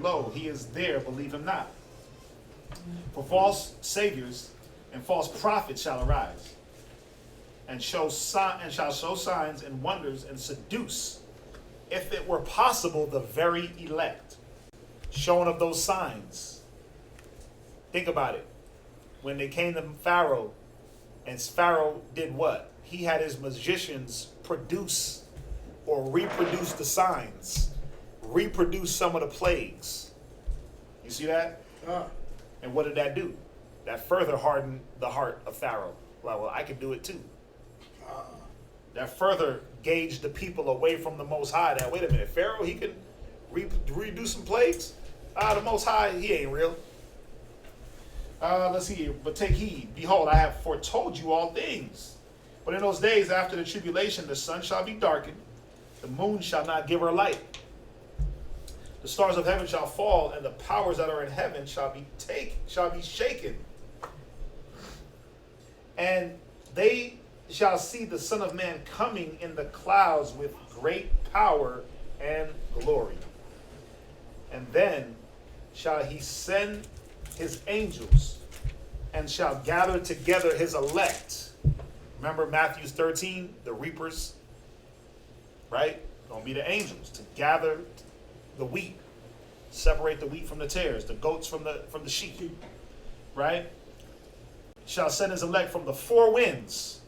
lo, he is there, believe him not. For false saviors and false prophets shall arise, and shall show signs and wonders, and seduce, if it were possible, the very elect. Showing of those signs. Think about it. When they came to Pharaoh, and Pharaoh did what? He had his magicians produce or reproduce the signs, reproduce some of the plagues. You see that? And what did that do? That further hardened the heart of Pharaoh. Well, I can do it too. That further gauged the people away from the Most High. That, wait a minute, Pharaoh, he can redo some plagues? The Most High, he ain't real. Let's see here. But take heed. Behold, I have foretold you all things. But in those days after the tribulation, the sun shall be darkened, the moon shall not give her light. The stars of heaven shall fall, and the powers that are in heaven shall be shaken. And they shall see the Son of Man coming in the clouds with great power and glory. And then shall he send his angels, and shall gather together his elect. Remember Matthew 13, the reapers, right? Gonna be the angels to gather the wheat, separate the wheat from the tares, the goats from the sheep, right? Shall send his elect from the four winds,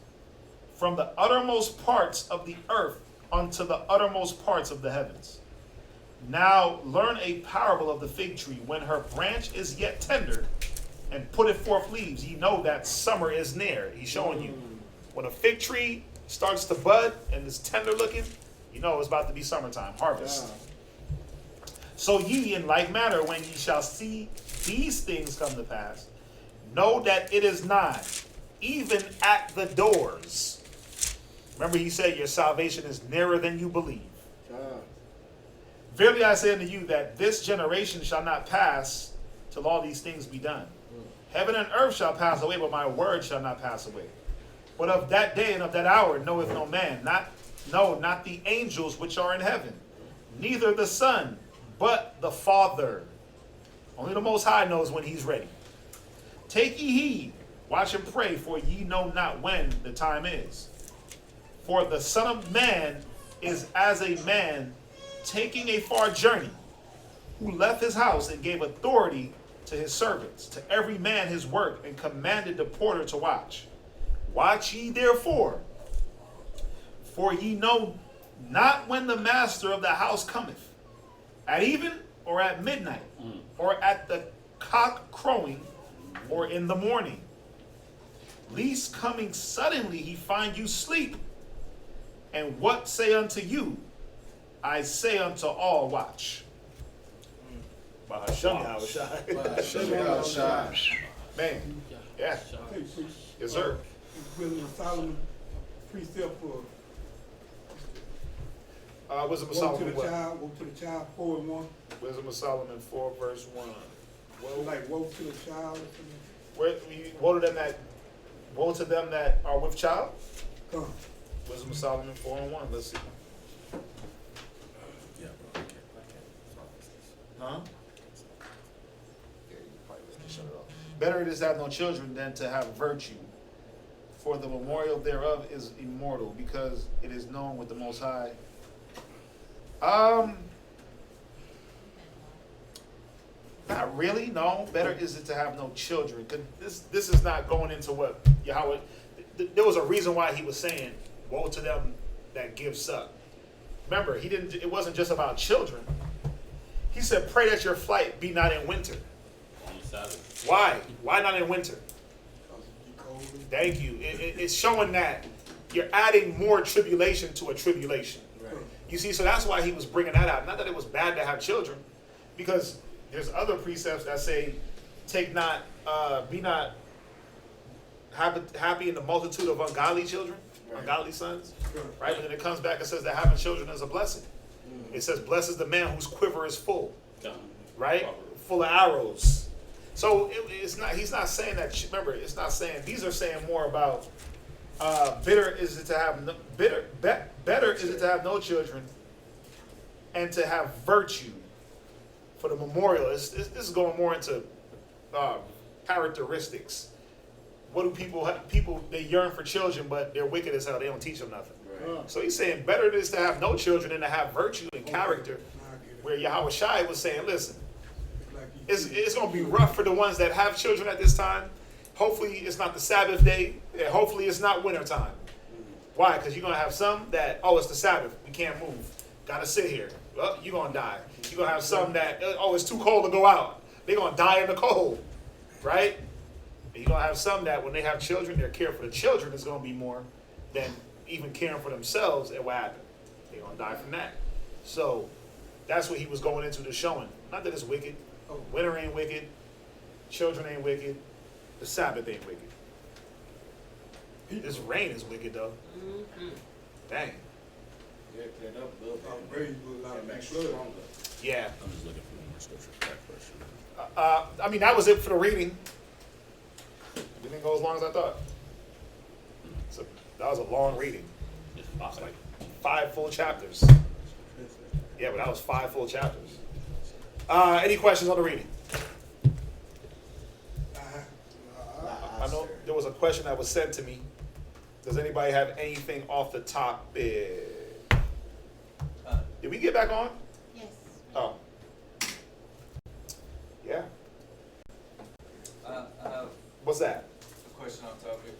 from the uttermost parts of the earth unto the uttermost parts of the heavens. Now learn a parable of the fig tree. When her branch is yet tender, and putteth forth leaves, ye know that summer is near. He's showing you. When a fig tree starts to bud and is tender looking, you know it's about to be summertime, harvest. So ye in like manner, when ye shall see these things come to pass, know that it is nigh, even at the doors. Remember, he said your salvation is nearer than you believe. Verily I say unto you that this generation shall not pass till all these things be done. Heaven and earth shall pass away, but my word shall not pass away. But of that day and of that hour knoweth no man, not the angels which are in heaven, neither the Son, but the Father. Only the Most High knows when he's ready. Take ye heed, watch and pray, for ye know not when the time is. For the Son of Man is as a man taking a far journey, who left his house and gave authority to his servants, to every man his work, and commanded the porter to watch. Watch ye therefore, for ye know not when the master of the house cometh, at even or at midnight, or at the cock crowing, or in the morning, lest coming suddenly he find you sleep. And what say unto you? I say unto all, watch. Man, yeah. Yes, sir. Wisdom of Solomon precept for Wisdom of Solomon. Woe to the child, 4:1. Wisdom of Solomon 4 verse 1. Like woe to the child or something. Woe to them that are with child. Come. Wisdom of Solomon 4:1. Let's see. Huh? Yeah, you probably just shut it off. Better it is to have no children than to have virtue, for the memorial thereof is immortal, because it is known with the Most High. Not really. No. Better is it to have no children. This is not going into what Yahweh. There was a reason why he was saying, "Woe to them that give suck." Remember, it wasn't just about children. He said, "Pray that your flight be not in winter." Why? Why not in winter? Thank you. It's showing that you're adding more tribulation to a tribulation. Right. You see, so that's why he was bringing that out. Not that it was bad to have children, because there's other precepts that say, be not happy in the multitude of ungodly children, right. Ungodly sons, right? But then it comes back and says that having children is a blessing. Mm-hmm. It says, blessed is the man whose quiver is full, right? Full of arrows. So he's not saying that. Remember, it's not saying. These are saying more about better is it to have no children, and to have virtue, for the memorial, this is going more into characteristics. What do people have? People, they yearn for children, but they're wicked as hell. They don't teach them nothing. Right. So he's saying better it is to have no children than to have virtue and character. Where Yahawashi was saying, listen, it's going to be rough for the ones that have children at this time. Hopefully it's not the Sabbath day. And hopefully it's not winter time. Why? Because you're going to have some that, it's the Sabbath. We can't move. Got to sit here. Well, you're going to die. You're going to have some that, it's too cold to go out. They're going to die in the cold. Right? And you're going to have some that when they have children, their care for the children is going to be more than even caring for themselves. And what happened? They're going to die from that. So that's what he was going into the showing. Not that it's wicked. Winter ain't wicked. Children ain't wicked. The Sabbath ain't wicked. This rain is wicked, though. Mm-hmm. Dang. Yeah, cleared up a little bit. Yeah. I'm just looking for more scripture for that question. I mean, that was it for the reading. It didn't go as long as I thought. So that was a long reading. It was like 5 full chapters. Yeah, but that was 5 full chapters. Any questions on the reading? I know there was a question that was sent to me. Does anybody have anything off the top? Did we get back on? Yes. Oh. Yeah. I have What's that? a question on topic.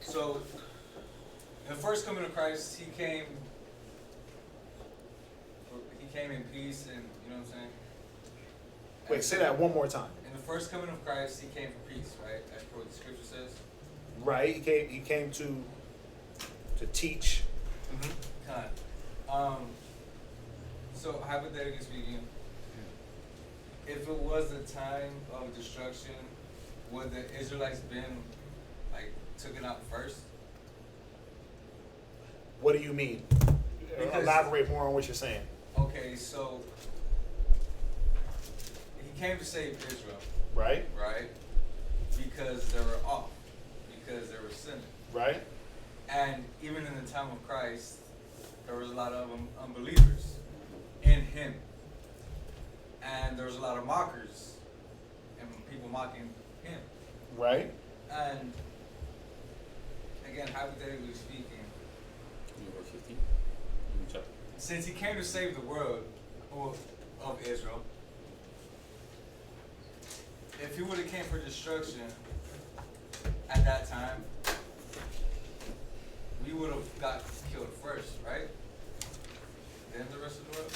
So, in the first coming of Christ, he came in peace, and you know what I'm saying? Wait, say that one more time. In the first coming of Christ, he came for peace, right? That's what the scripture says. Right. He came to teach. Mm-hmm. Kind. So hypothetically speaking, if it was a time of destruction, would the Israelites been taken out first? What do you mean? Elaborate more on what you're saying. Okay, so he came to save Israel. Right. Right? Because they were off. Because they were sinning. Right. And even in the time of Christ, there was a lot of unbelievers in him. And there was a lot of mockers and people mocking him. Right. And again, hypothetically speaking, Verse 15. Chapter. since he came to save the world of Israel, if he would have came for destruction at that time, we would have got killed first, right? Then the rest of the world?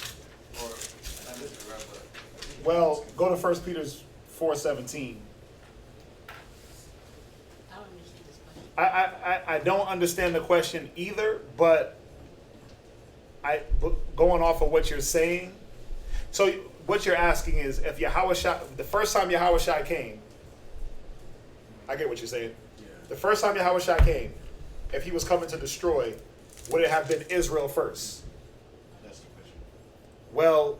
Or not necessarily, but Well, go to 1 Peter 4:17. I don't understand this question. I don't understand the question either, but going off of what you're saying, so what you're asking is if Yahawashi, the first time Yahawashi came, I get what you're saying. Yeah. The first time Yahawashi came, if he was coming to destroy, would it have been Israel first? That's the question. Well,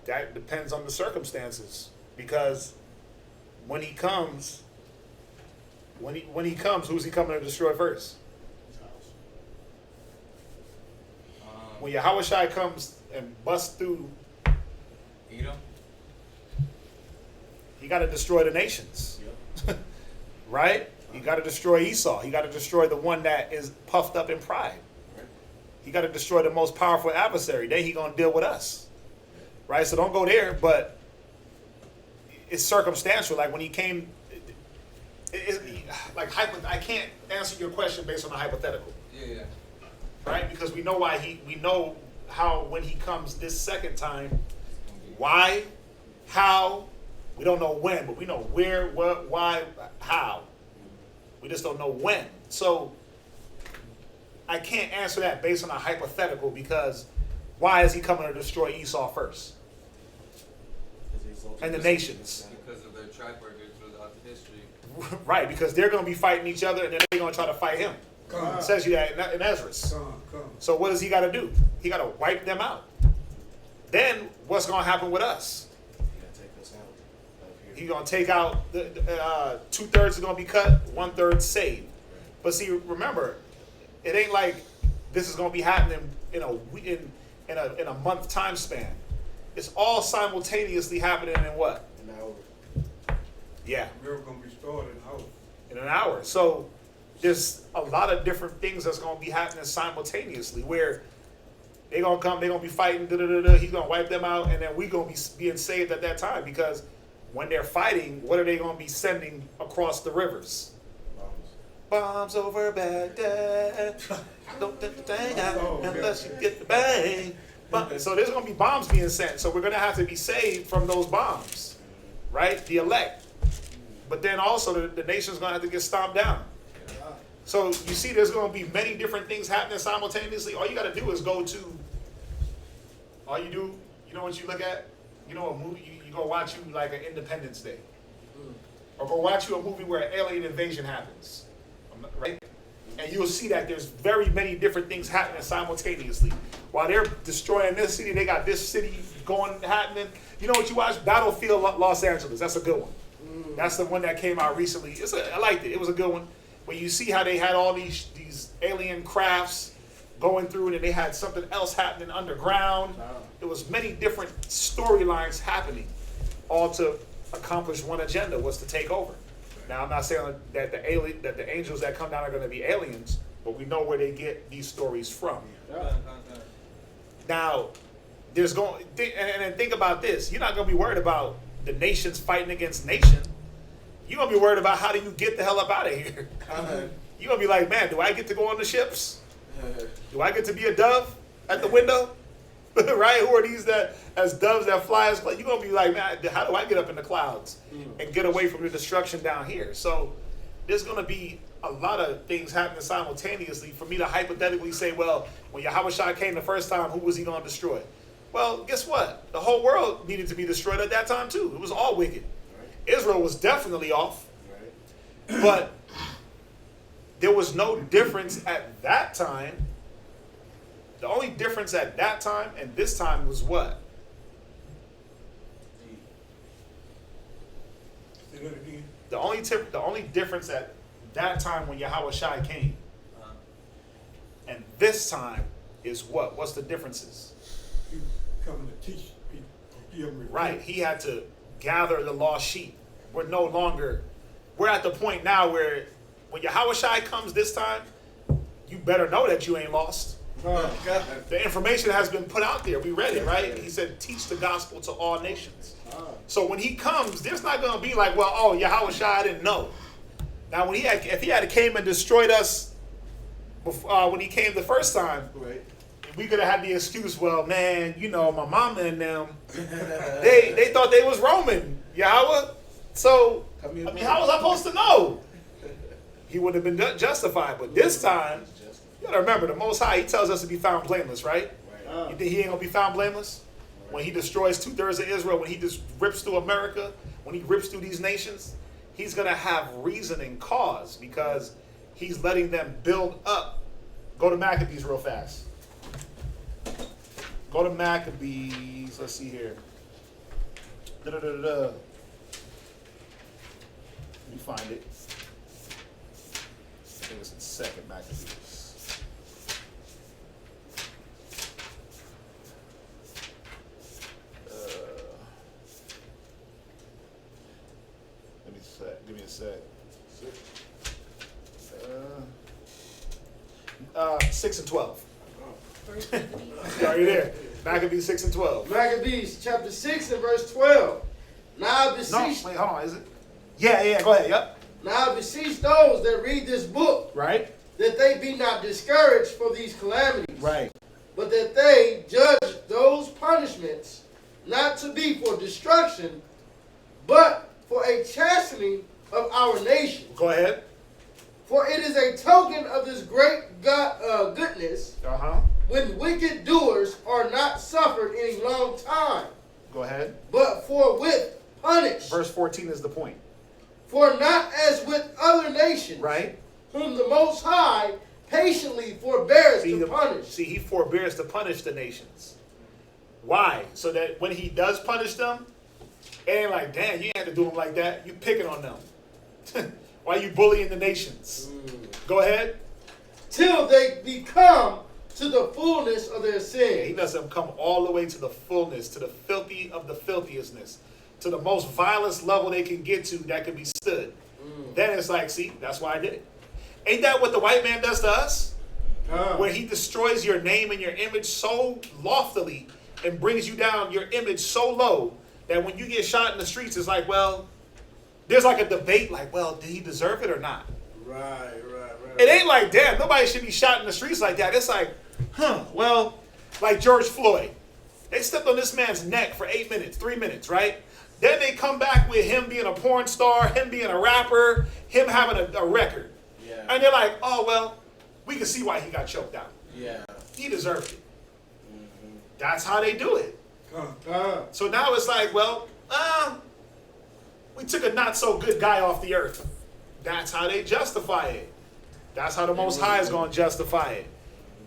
that depends on the circumstances, because when he comes, who's he coming to destroy first? When Yahawashi comes and busts through, Edom? he got to destroy the nations, Yep. right? He got to destroy Esau. He got to destroy the one that is puffed up in pride. Right. He got to destroy the most powerful adversary. Then he gonna deal with us, right? So don't go there. But it's circumstantial. Like when he came, I can't answer your question based on a hypothetical. Yeah. Right? Because we know we know how when he comes this second time, why, how, we don't know when, but we know where, what, why, how. We just don't know when. So I can't answer that based on a hypothetical, because why is he coming to destroy Esau first? And the nations. Because of their track record throughout the history. Right, because they're going to be fighting each other, and then they're going to try to fight him. It says you that in Ezra. So what does he got to do? He got to wipe them out. Then what's going to happen with us? He's going to take out, 2/3 is going to be cut, 1/3 saved. But see, remember, it ain't like this is going to be happening in a month time span. It's all simultaneously happening in what? An hour. Yeah. We're going to be started in an hour. In an hour. So there's a lot of different things that's going to be happening simultaneously where they're going to come, they're going to be fighting, he's going to wipe them out, and then we're going to be being saved at that time, because when they're fighting, what are they going to be sending across the rivers? Bombs over Baghdad. Don't get the thing out unless you get the bang. So there's going to be bombs being sent. So we're going to have to be saved from those bombs, right? The elect. But then also the nation's going to have to get stomped down. So you see there's going to be many different things happening simultaneously. All you got to do is go to, all you do, you know what you look at? You know a movie, you go watch you like an Independence Day. Or go watch you a movie where an alien invasion happens. Right? And you'll see that there's very many different things happening simultaneously. While they're destroying this city, they got this city happening. You know what you watch? Battlefield Los Angeles. That's a good one. That's the one that came out recently. I liked it. It was a good one. Where you see how they had all these alien crafts going through, and then they had something else happening underground. There was many different storylines happening, all to accomplish one agenda, was to take over. Now, I'm not saying that the angels that come down are going to be aliens, but we know where they get these stories from. Now, and think about this. You're not going to be worried about the nations fighting against nation. You're going to be worried about how do you get the hell up out of here. You're going to be like, man, do I get to go on the ships? Do I get to be a dove at the window? Right? Who are these that, as doves that fly as you're going to be like, man, how do I get up in the clouds and get away from the destruction down here? So there's going to be a lot of things happening simultaneously for me to hypothetically say, well, when Yahawashi came the first time, who was he going to destroy? Well, guess what? The whole world needed to be destroyed at that time too. It was all wicked. Israel was definitely off. But there was no difference at that time. The only difference at that time and this time was what? Say that again. The only difference at that time when Yahawashi came and this time is what? What's the differences? He coming to teach people. Give them Right. He had to gather the lost sheep. We're at the point now where when Yahawashi comes this time, you better know that you ain't lost. The information has been put out there. We read it, right? He said, teach the gospel to all nations. So when he comes, there's not going to be like, well, oh, Yahawashi, I didn't know. Now, if he had came and destroyed us before, when he came the first time, we could have had the excuse, well, man, you know, my mama and them, they thought they was Roman, Yahweh. So, I mean, how was I supposed to know? He would have been justified. But this time, you got to remember, the Most High, he tells us to be found blameless, right? You think he ain't going to be found blameless? When he destroys 2/3 of Israel, when he just rips through America, when he rips through these nations, he's going to have reason and cause because he's letting them build up. Go to Maccabees real fast. Go to Maccabees. Let's see here. Let me find it. I think it's in 2nd Maccabees. Give me a sec. 6 and 12. Are you there? Maccabees 6 and 12. Maccabees chapter 6 and verse 12. Now I beseech. No, wait, hold on. Is it? Yeah. Go ahead. Yep. Now I beseech those that read this book, Right. that they be not discouraged for these calamities, Right. but that they judge those punishments not to be for destruction, but for a chastening of our nation. Go ahead. For it is a token of this great goodness when wicked doers are not suffered any long time, Go ahead. but forthwith punished. Verse 14 is the point. For not as with other nations, Right. whom the Most High patiently forbears to punish. See, he forbears to punish the nations. Why? So that when he does punish them, it ain't like, damn, you ain't have to do them like that. You picking on them. Why are you bullying the nations? Go ahead. Till they become to the fullness of their He sin. lets them come all the way to the fullness, to the filthy of the filthiestness, to the most vilest level they can get to that can be stood. Then it's like, see, that's why I did it. Ain't that what the white man does to us? Where he destroys your name and your image so loftily and brings you down your image so low that when you get shot in the streets, it's like, well, there's like a debate like, well, did he deserve it or not? Right. It ain't like, damn, nobody should be shot in the streets like that. It's like, well, like George Floyd. They stepped on this man's neck for 8 minutes, 3 minutes, right? Then they come back with him being a porn star, him being a rapper, him having a record. Yeah. And they're like, oh, well, we can see why he got choked out. Yeah. He deserved it. That's how they do it. Uh, So now it's like, well, we took a not so good guy off the earth. That's how they justify it. That's how the Most High is going to justify it.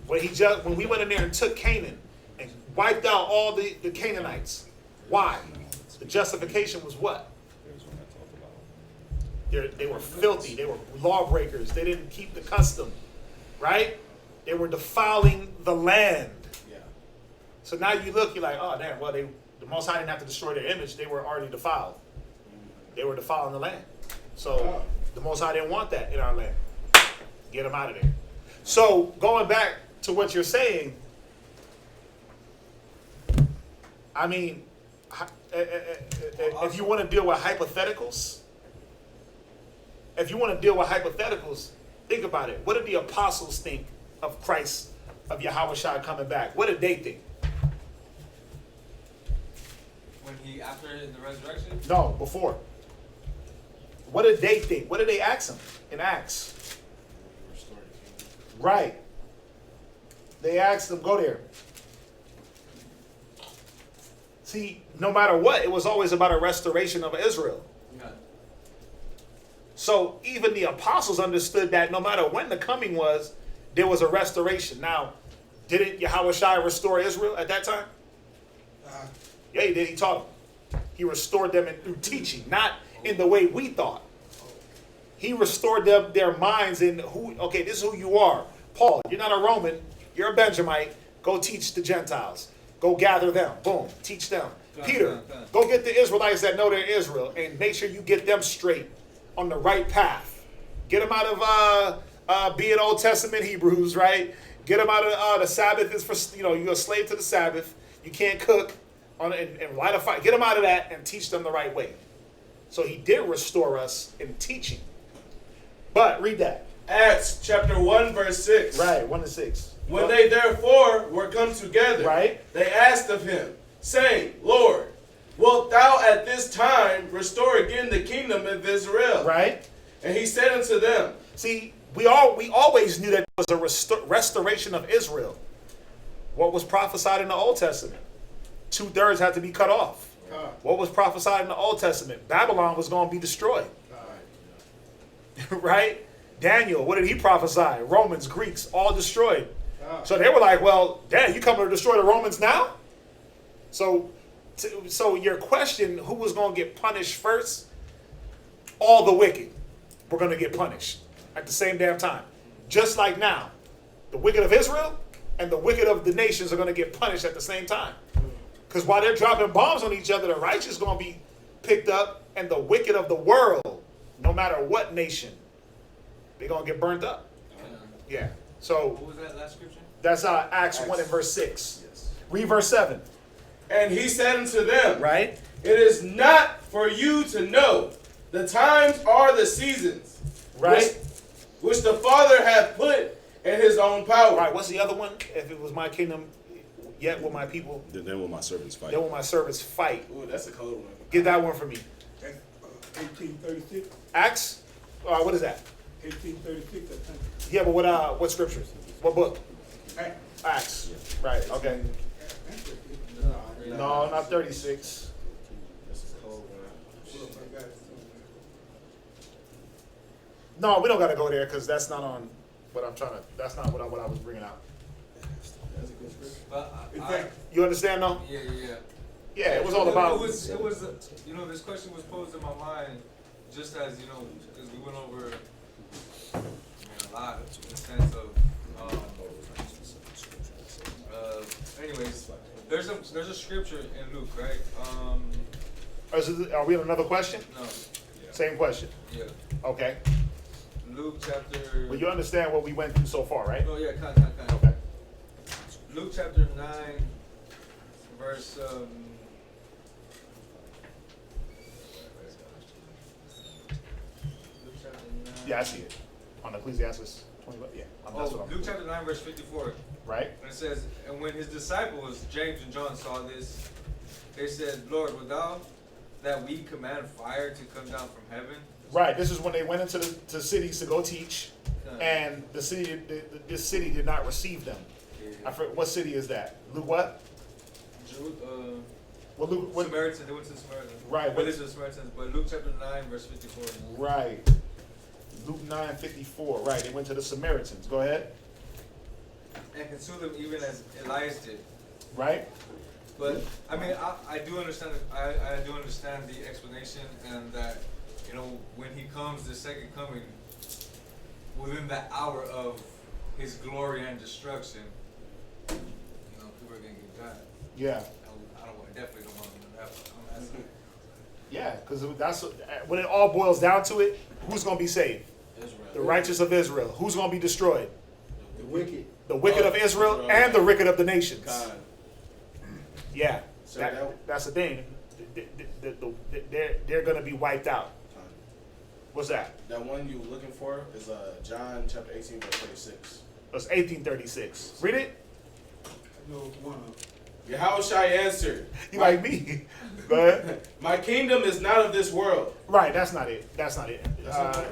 When we went in there and took Canaan and wiped out all the Canaanites. Why? The justification was what? They were filthy. They were lawbreakers. They didn't keep the custom. Right? They were defiling the land. Yeah. So now you look, you're like, oh, damn, well, the Most High didn't have to destroy their image. They were already defiled. They were defiling the land. So the Most High didn't want that in our land. Get them out of there. So going back to what you're saying, I mean, if you want to deal with hypotheticals, think about it. What did the apostles think of Christ, of Yahawashi coming back? What did they think? When he, after the resurrection? No, before. What did they think? What did they ask him in Acts? Right. They asked him, go there. See, no matter what, it was always about a restoration of Israel. Yeah. So even the apostles understood that no matter when the coming was, there was a restoration. Now, didn't Yahawashi restore Israel at that time? Yeah, he did. He taught them. He restored them through teaching, not in the way we thought. He restored them, their minds in okay, this is who you are. Paul, you're not a Roman, you're a Benjamite. Go teach the Gentiles. Go gather them. Boom, teach them. Peter, go get the Israelites that know they're Israel and make sure you get them straight on the right path. Get them out of being Old Testament Hebrews, right? Get them out of the Sabbath is for, you're a slave to the Sabbath. You can't cook and light a fire. Get them out of that and teach them the right way. So he did restore us in teaching. But read that. Acts chapter 1 verse 6. Right, 1-6. When they therefore were come together, right, they asked of him, saying, Lord, wilt thou at this time restore again the kingdom of Israel? Right. And he said unto them. See, we always knew that there was a restoration of Israel. What was prophesied in the Old Testament? 2/3 had to be cut off. What was prophesied in the Old Testament? Babylon was going to be destroyed. Right? Daniel, what did he prophesy? Romans, Greeks, all destroyed. So they were like, well, damn, you coming to destroy the Romans now? So your question, who was going to get punished first? All the wicked were going to get punished at the same damn time. Just like now, the wicked of Israel and the wicked of the nations are going to get punished at the same time. Because while they're dropping bombs on each other, the righteous is going to be picked up, and the wicked of the world, no matter what nation, they're going to get burnt up. Yeah. So what was that last scripture? That's Acts 1 and verse 6. Yes. Read verse 7. And he said unto them, right? It is not for you to know the times or the seasons, right, which the Father hath put in his own power. Right. What's the other one? If it was my kingdom, yet will my people. Then will my servants fight. Then will my servants fight. Ooh, that's a cold one. Get that one for me. That's 1836. Acts. What is that? 1836, I think. Yeah, but what scriptures? What book? Acts. Acts. Right. Okay. No, not 36. No, we don't got to go there because that's not on what I'm trying to. That's not what I was bringing out. But you understand, though? Yeah. Yeah, it was all about. It was. This question was posed in my mind, just as because we went over a lot in the sense of anyways, there's a scripture in Luke, right? Are we on another question? No. Same question. Yeah. Okay. Luke chapter. Well, you understand what we went through so far, right? Oh yeah, kind of. Okay. Luke chapter 9, verse. Luke chapter 9. Yeah, I see it. On Ecclesiasticus 20. Yeah. That's what I'm Luke chapter 9, verse 54. Right? And it says, and when his disciples, James and John, saw this, they said, Lord, wilt thou that we command fire to come down from heaven? Right. This is when they went into the cities to go teach, and this city did not receive them. Yeah. I forget, what city is that? Luke what? Well, Luke. What? Samaritans, they went to the Samaritans. Right. Well, this is the Samaritans, but Luke chapter 9, verse 54. Right. Luke 9:54. Right. They went to the Samaritans. Go ahead. And consume them even as Elias did. Right. But I mean, I do understand. I do understand the explanation, and that, you know, when he comes, the second coming, within the hour of his glory and destruction, you know, people are gonna get died. Yeah. I definitely don't want to know that. I'm asking. Yeah, because that's when it all boils down to it. Who's going to be saved? Israel. The righteous of Israel. Who's going to be destroyed? The wicked. The wicked of Israel and the wicked of the nations. God. Yeah, So that's the thing. They're going to be wiped out. What's that? That one you were looking for is John chapter 18, verse 36. That's 1836. Read it. I know one of them. Yahawashi answered, You like me? Go ahead. my kingdom is not of this world. Right, that's not it. That's not it.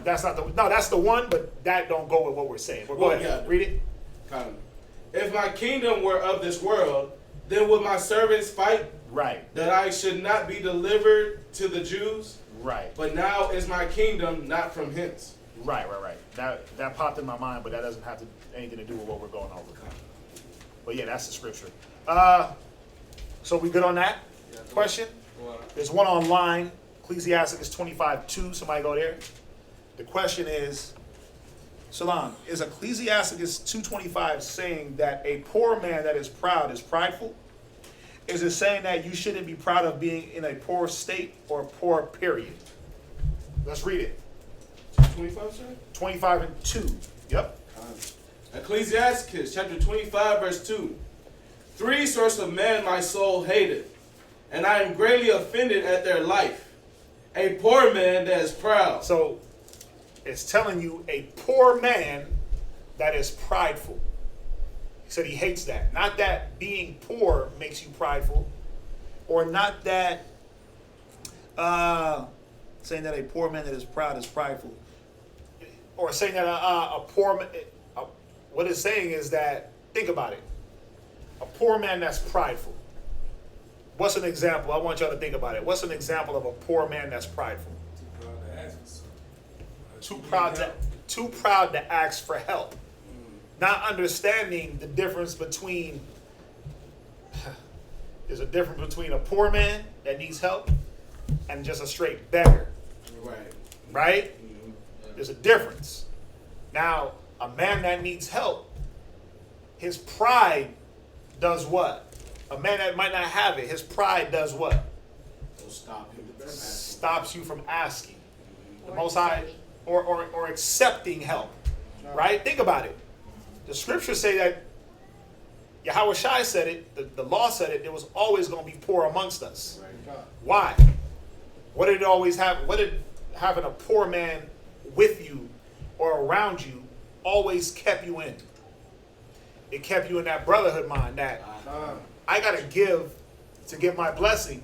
That's not the. No, that's the one, but that don't go with what we're saying. But go ahead. Yeah. Read it. Kind of. If my kingdom were of this world, then would my servants fight Right. that I should not be delivered to the Jews? Right. But now is my kingdom not from hence. Right. That popped in my mind, but that doesn't have anything to do with what we're going over. But yeah, that's the scripture. So we good on that question? There's one online, Ecclesiasticus 25:2. Somebody go there. The question is, Shalom, is Ecclesiasticus 2:25 saying that a poor man that is proud is prideful? Is it saying that you shouldn't be proud of being in a poor state or poor period? Let's read it. 25, sir? 25:2. Yep. Ecclesiasticus chapter 25, verse 2. 3 sorts of men my soul hated, and I am greatly offended at their life. A poor man that is proud. So it's telling you a poor man that is prideful. He said he hates that. Not that being poor makes you prideful, or not that saying that a poor man that is proud is prideful, or saying that a poor man. What it's saying is that, think about it. A poor man that's prideful. What's an example? I want y'all to think about it. What's an example of a poor man that's prideful? Too proud to ask for help. Not understanding the difference between, there's a difference between a poor man that needs help and just a straight beggar. Right? There's a difference. Now, a man that needs help, his pride does what? A man that might not have it, his pride does what? Stops you from asking. The Most High, or accepting help. Right? Think about it. The scriptures say that Yahawashi said it, the law said it, there was always going to be poor amongst us. Why? What did it always have? What did having a poor man with you or around you always kept you in? It kept you in that brotherhood mind that I got to give to get my blessing,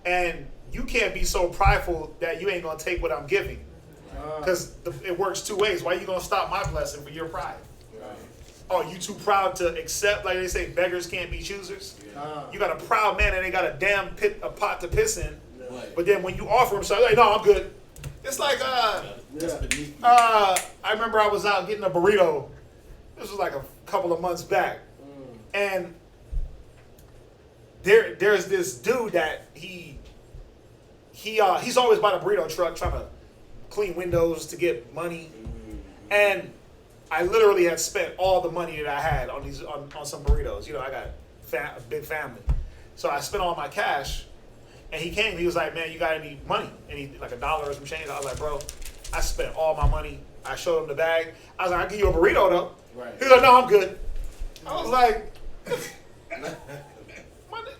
and you can't be so prideful that you ain't going to take what I'm giving. Because it works two ways. Why are you going to stop my blessing for your pride? Oh, you too proud to accept, like they say, beggars can't be choosers? You got a proud man and they got a damn pot to piss in. But then when you offer him something, like, no, I'm good. It's like, I remember I was out getting a burrito. This was like a couple of months back. And there's this dude that he's always by the burrito truck trying to clean windows to get money. And I literally had spent all the money that I had on some burritos. You know, I got big family. So I spent all my cash, and he came. He was like, "Man, you got any money? Any like $1 or some change?" I was like, "Bro, I spent all my money." I showed him the bag. I was like, "I'll give you a burrito though." Right. He was like, "No, I'm good." I was like,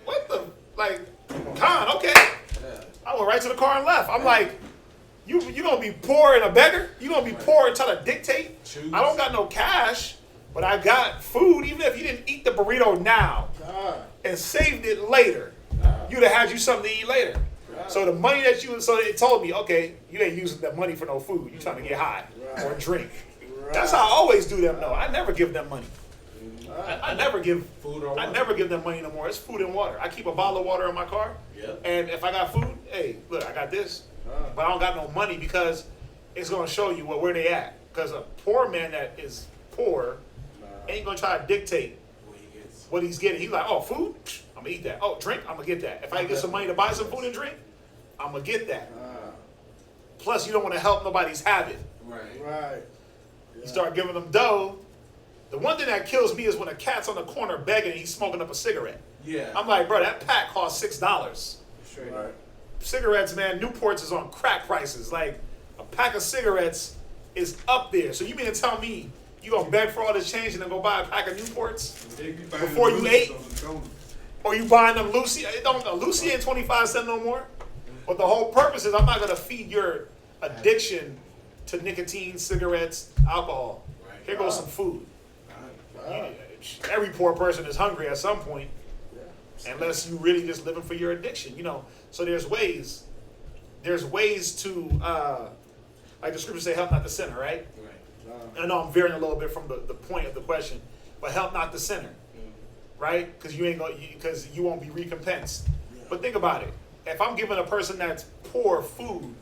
"What the like, Con? Okay." Yeah. I went right to the car and left. I'm like, "You gonna be poor and a beggar? You gonna be poor and try to dictate?" Choose. I don't got no cash, but I got food. Even if you didn't eat the burrito now and saved it later, you'd have had you something to eat later. So the money that so it told me, okay, you ain't using that money for no food. You trying to get high or drink. That's how I always do them. No, I never give them money. I never give Food or water. I never give them money no more. It's food and water. I keep a bottle of water in my car, and if I got food, hey, look, I got this, but I don't got no money because it's gonna show you where they at. Because a poor man that is poor ain't gonna try to dictate what he's getting. He's like, oh, food, I'm gonna eat that. Oh, drink, I'm gonna get that. If I get some money to buy some food and drink, I'm gonna get that. Plus, you don't want to help nobody's habit. Right. You start giving them dough. The one thing that kills me is when a cat's on the corner begging and he's smoking up a cigarette. Yeah. I'm like, bro, that pack costs $6. Straight Right. Cigarettes, man, Newports is on crack prices. Like, a pack of cigarettes is up there. So you mean to tell me you gonna beg for all this change and then go buy a pack of Newports before you ate? Or you buying them Lucy? Lucy ain't 25 cents no more. But the whole purpose is I'm not gonna feed your addiction to nicotine, cigarettes, alcohol. Here goes some food. Every poor person is hungry at some point, unless you really just living for your addiction, So there's ways to, like the scriptures say, help not the sinner, right? I know I'm veering a little bit from the point of the question, but help not the sinner, right? Because you won't be recompensed. But think about it. If I'm giving a person that's poor food,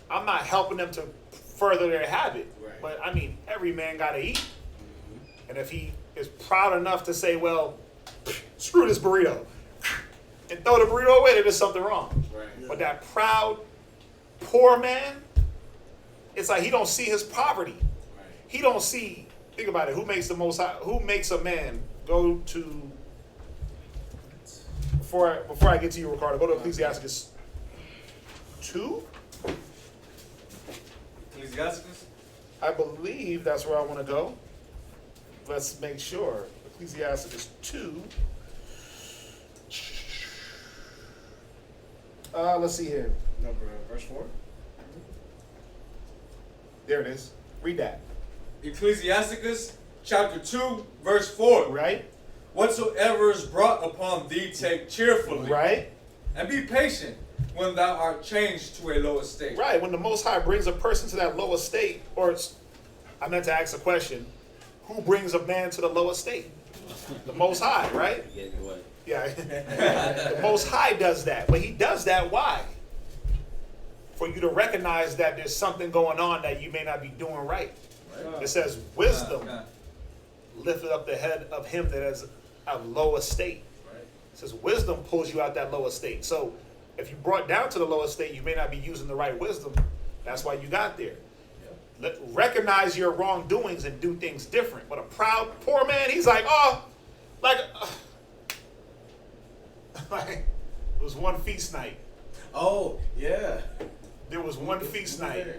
I'm not helping them to further their habit. But I mean, every man got to eat. And if he is proud enough to say, well, screw this burrito, and throw the burrito away, there's something wrong. But that proud, poor man, it's like he don't see his poverty. He don't see, think about it, who makes a man go to, before I get to you, Ricardo, go to Ecclesiasticus 2? Ecclesiasticus? I believe that's where I want to go. Let's make sure. Ecclesiasticus 2. Let's see here. Verse 4. There it is. Read that. Ecclesiasticus chapter 2, verse 4. Right? Whatsoever is brought upon thee, take cheerfully. Right? And be patient when thou art changed to a low estate. Right. When the Most High brings a person to that low estate, I meant to ask a question. Who brings a man to the low estate? The Most High, right? Yeah. The Most High does that. But he does that, why? For you to recognize that there's something going on that you may not be doing right. It says, wisdom lifted up the head of him that is of low estate. It says, wisdom pulls you out that low estate. So if you brought down to the low estate, you may not be using the right wisdom. That's why you got there. Recognize your wrongdoings and do things different. But a proud, poor man, he's like, it was one feast night. Oh, yeah. There was one feast night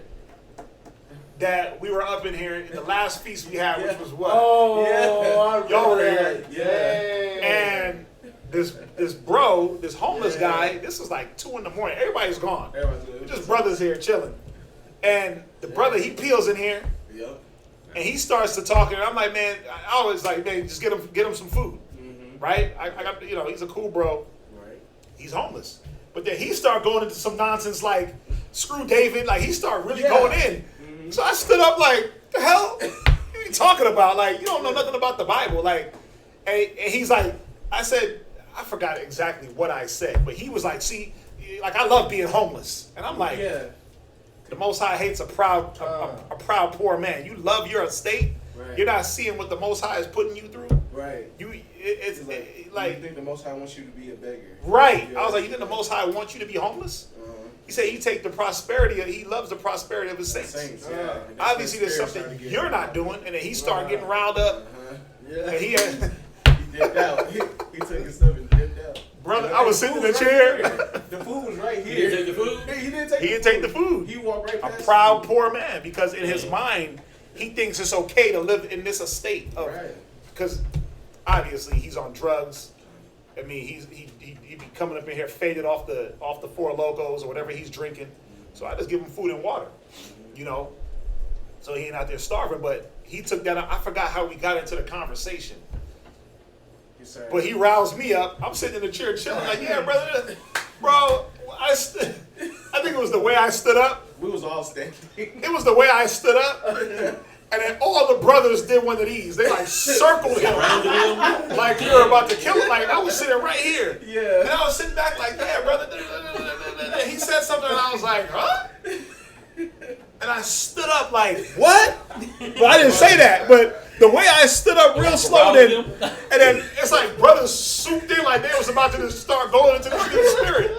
that we were up in here. The last feast we had, which was what? Oh, Yeah. Y'all were here. Yeah. And this bro, this homeless guy, this was like 2 a.m. Everybody's gone. Just brothers here chilling. And the brother, he peels in here. Yep. And he starts to talk, and I'm like, man, I always like, man, just get him some food, right? I got, he's a cool bro. Right. He's homeless, but then he started going into some nonsense like, screw David, like he started really going in. So I stood up like, the hell, what are you talking about? Like, you don't know nothing about the Bible, like, and he's like, I said, I forgot exactly what I said, but he was like, see, like I love being homeless, and I'm like, the Most High hates a proud poor man. You love your estate. Right. You're not seeing what the Most High is putting you through. Right. It's like you think the Most High wants you to be a beggar. Right. I was like, you think the Most High wants you to be homeless? He said he take the prosperity. He loves the prosperity of his saints. Obviously, there's something you're not doing, and then he started getting riled up. Yeah. And he dipped out. He He took his stuff and dipped out. Brother, I was sitting in the chair. The food was right He here. didn't take the food? He didn't take He didn't take the food. He walked right A past proud me. poor man, because in his mind, he thinks it's okay to live in this estate of, Right. because obviously he's on drugs. I mean, he be coming up in here faded off the Four Logos or whatever he's drinking. So I just give him food and water, you know. So he ain't out there starving. But he took that. I forgot how we got into the conversation. Yes, sir. But he roused me up. I'm sitting in the chair chilling, like, yeah, brother, bro. I think it was the way I stood up. We was all standing. It was the way I stood up. And then all the brothers did one of these. They like circled him. Like you're about to kill him. Like I was sitting right here. Yeah. And I was sitting back like, yeah, brother. And he said something and I was like, huh? And I stood up like, what? But I didn't say that. But the way I stood up real slow, and then it's like brothers swooped in like they was about to just start going into the spirit.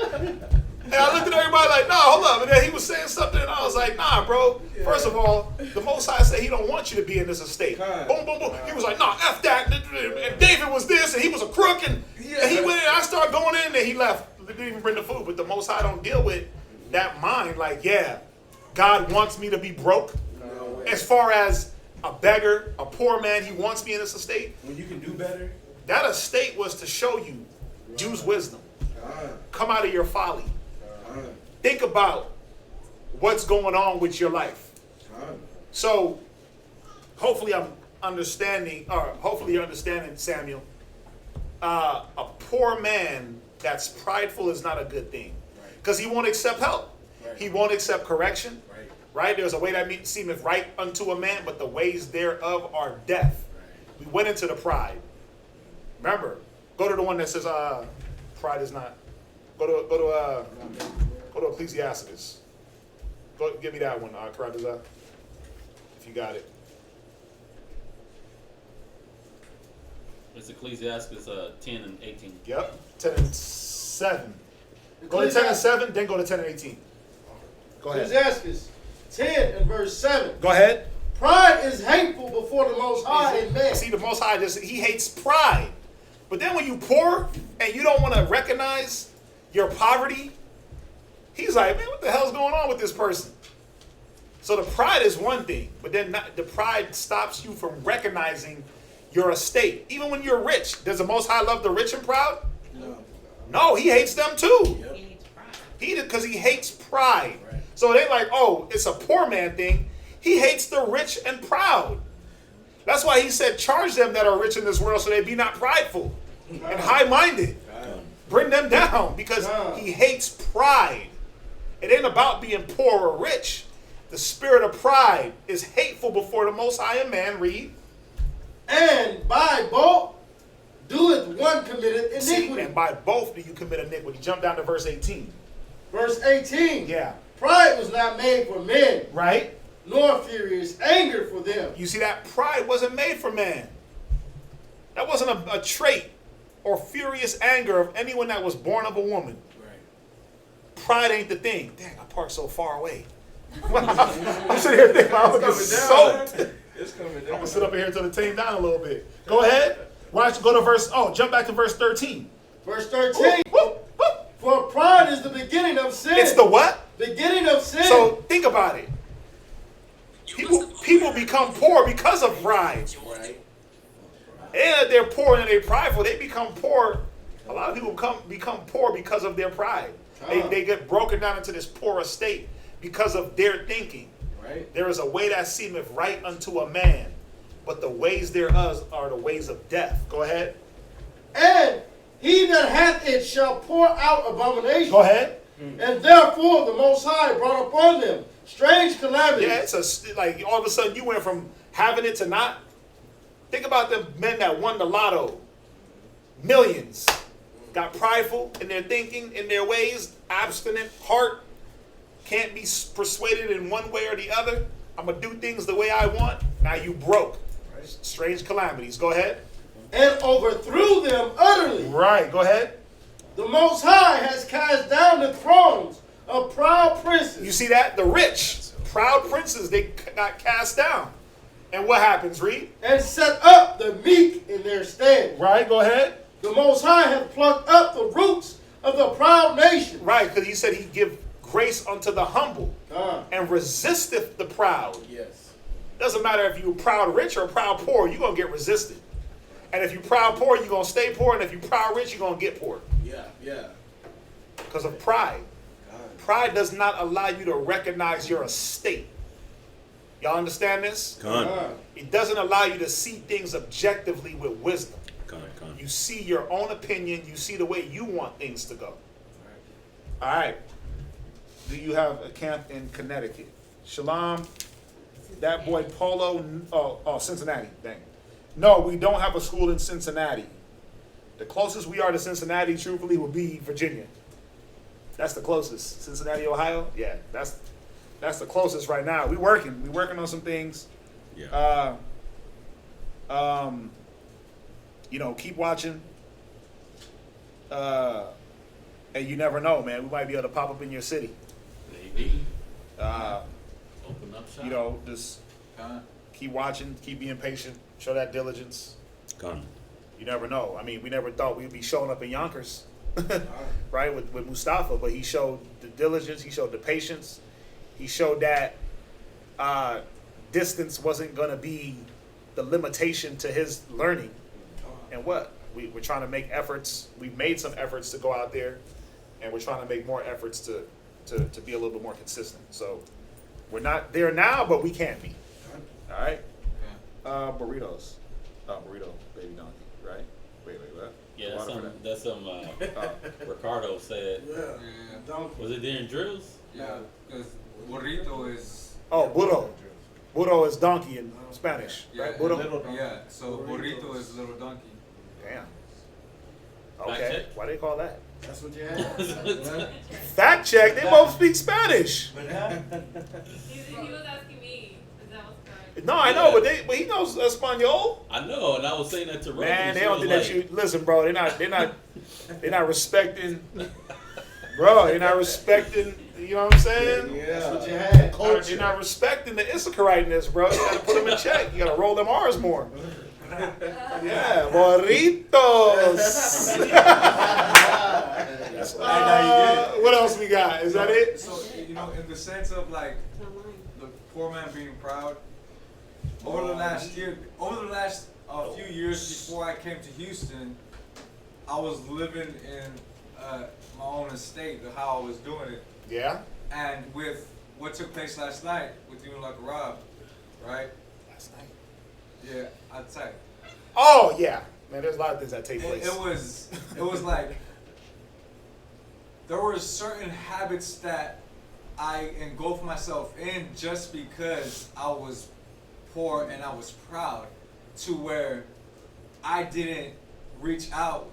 And I looked at everybody like, nah, hold up. And then he was saying something, and I was like, nah, bro. Yeah. First of all, the Most High said he don't want you to be in this estate. God. Boom, boom, boom. He was like, nah, F that. And David was this, and he was a crook. And he went in, I started going in, and he left. They didn't even bring the food. But the Most High don't deal with that mind. Like, yeah, God wants me to be broke. No way. As far as a beggar, a poor man, he wants me in this estate. When you can do better. That estate was to show you Jews' wisdom. God. Come out of your folly. God. Think about what's going on with your life. God. So, hopefully I'm understanding, or hopefully you're understanding, Samuel. A poor man that's prideful is not a good thing. Because he won't accept help. Right. He won't accept correction. Right. Right? There's a way that seemeth right unto a man, but the ways thereof are death. Right. We went into the pride. Remember, go to the one that says, pride is not. Go to Ecclesiasticus. Give me that one, Karadazar, if you got it. It's Ecclesiasticus 10 and 18. Yep, 10 and 7. Go to 10 and 7, then go to 10 and 18. Go ahead. Ecclesiasticus 10 and verse 7. Go ahead. Pride is hateful before the Most High in man. See, the Most High, he hates pride. But then when you poor and you don't want to recognize your poverty, he's like, man, what the hell's going on with this person? So the pride is one thing, but then the pride stops you from recognizing your estate. Even when you're rich, does the Most High love the rich and proud? No. No, he hates them too. Yep. He hates pride. Because he hates pride. Right. So they like, oh, it's a poor man thing. He hates the rich and proud. That's why he said, charge them that are rich in this world so they be not prideful and high-minded. God. Bring them down because he hates pride. It ain't about being poor or rich. The spirit of pride is hateful before the Most High in man. Read. And by both doeth one committeth See, iniquity. and by both do you commit iniquity. Jump down to verse 18. Verse 18. Yeah. Pride was not made for men, Right? nor furious anger for them. You see that? Pride wasn't made for man. That wasn't a trait or furious anger of anyone that was born of a woman. Right. Pride ain't the thing. Dang, I parked so far away. I'm sitting here thinking I was getting soaked. It's coming down. I'm going to sit up here until the team down a little bit. Go ahead. Why don't you go to jump back to verse 13. Verse 13. For pride is the beginning of sin. It's the what? Beginning of sin. So think about it. People become poor because of pride. Right. And they're poor and they're prideful. They become poor. A lot of people become poor because of their pride. They get broken down into this poor estate because of their thinking. Right. There is a way that seemeth right unto a man, but the ways thereof are the ways of death. Go ahead. And he that hath it shall pour out abomination. Go ahead. And therefore the Most High brought upon them strange calamities. Yeah, it's like all of a sudden you went from having it to not. Think about the men that won the lotto. Millions. Got prideful in their thinking, in their ways, obstinate heart. Can't be persuaded in one way or the other. I'm going to do things the way I want. Now you broke. Right. Strange calamities. Go ahead. And overthrew them utterly. Right. Go ahead. The Most High has cast down the thrones of proud princes. You see that? The rich, proud princes, they got cast down. And what happens, read? And set up the meek in their stead. Right. Go ahead. The Most High hath plucked up the roots of the proud nation. Right, because he said he give grace unto the humble and resisteth the proud. Yes. Doesn't matter if you proud rich or proud poor, you're going to get resisted. And if you proud poor, you're going to stay poor. And if you proud rich, you're going to get poor. Yeah, yeah. Because of pride. Pride does not allow you to recognize your estate. Y'all understand this? It doesn't allow you to see things objectively with wisdom. You see your own opinion. You see the way you want things to go. All right. Do you have a camp in Connecticut? Shalom. That boy Polo. Oh, Cincinnati. Dang. No, we don't have a school in Cincinnati. The closest we are to Cincinnati, truthfully, would be Virginia. That's the closest. Cincinnati, Ohio? Yeah, that's the closest right now. We're working on some things. Yeah. Keep watching. And you never know, man. We might be able to pop up in your city. Maybe. Open up shop. Just keep watching, keep being patient, show that diligence. You never know. I mean, we never thought we'd be showing up in Yonkers, right, with Mustafa, but he showed the diligence, he showed the patience, he showed that distance wasn't going to be the limitation to his learning. And we're trying to make efforts. We've made some efforts to go out there, and we're trying to make more efforts to be a little bit more consistent. So we're not there now, but we can be. All right? Burritos. Burrito, baby donkey, right? Wait, what? Yeah, that's some Ricardo said. Yeah. Was it during drills? Yeah, because burrito is... Oh, burro. Burro is donkey in Spanish, Yeah, right? Burro? Yeah, so burrito is little donkey. Damn. Okay, why they call that? That's what you had. Fact check, they both speak Spanish. He was asking me. Is that what's correct? No, I know, but he knows Espanol. I know, and I was saying that to Rosie. Man, they don't think that you listen, bro. They're not respecting, bro. They're not respecting. You know what I'm saying? Yeah. That's what you had. They're not respecting the Issachariteness, bro. You gotta put them in check. You gotta roll them R's more. Yeah, burritos. What else we got? Is that it? So, in the sense of like the poor man being proud, over the last few years before I came to Houston, I was living in my own estate of how I was doing it. Yeah. And with what took place last night with you and like Rob, right? Last night. Yeah, I'd say. Oh yeah, man. There's a lot of things that take place. It was like there were certain habits that I engulfed myself in just because I was poor and I was proud, to where I didn't reach out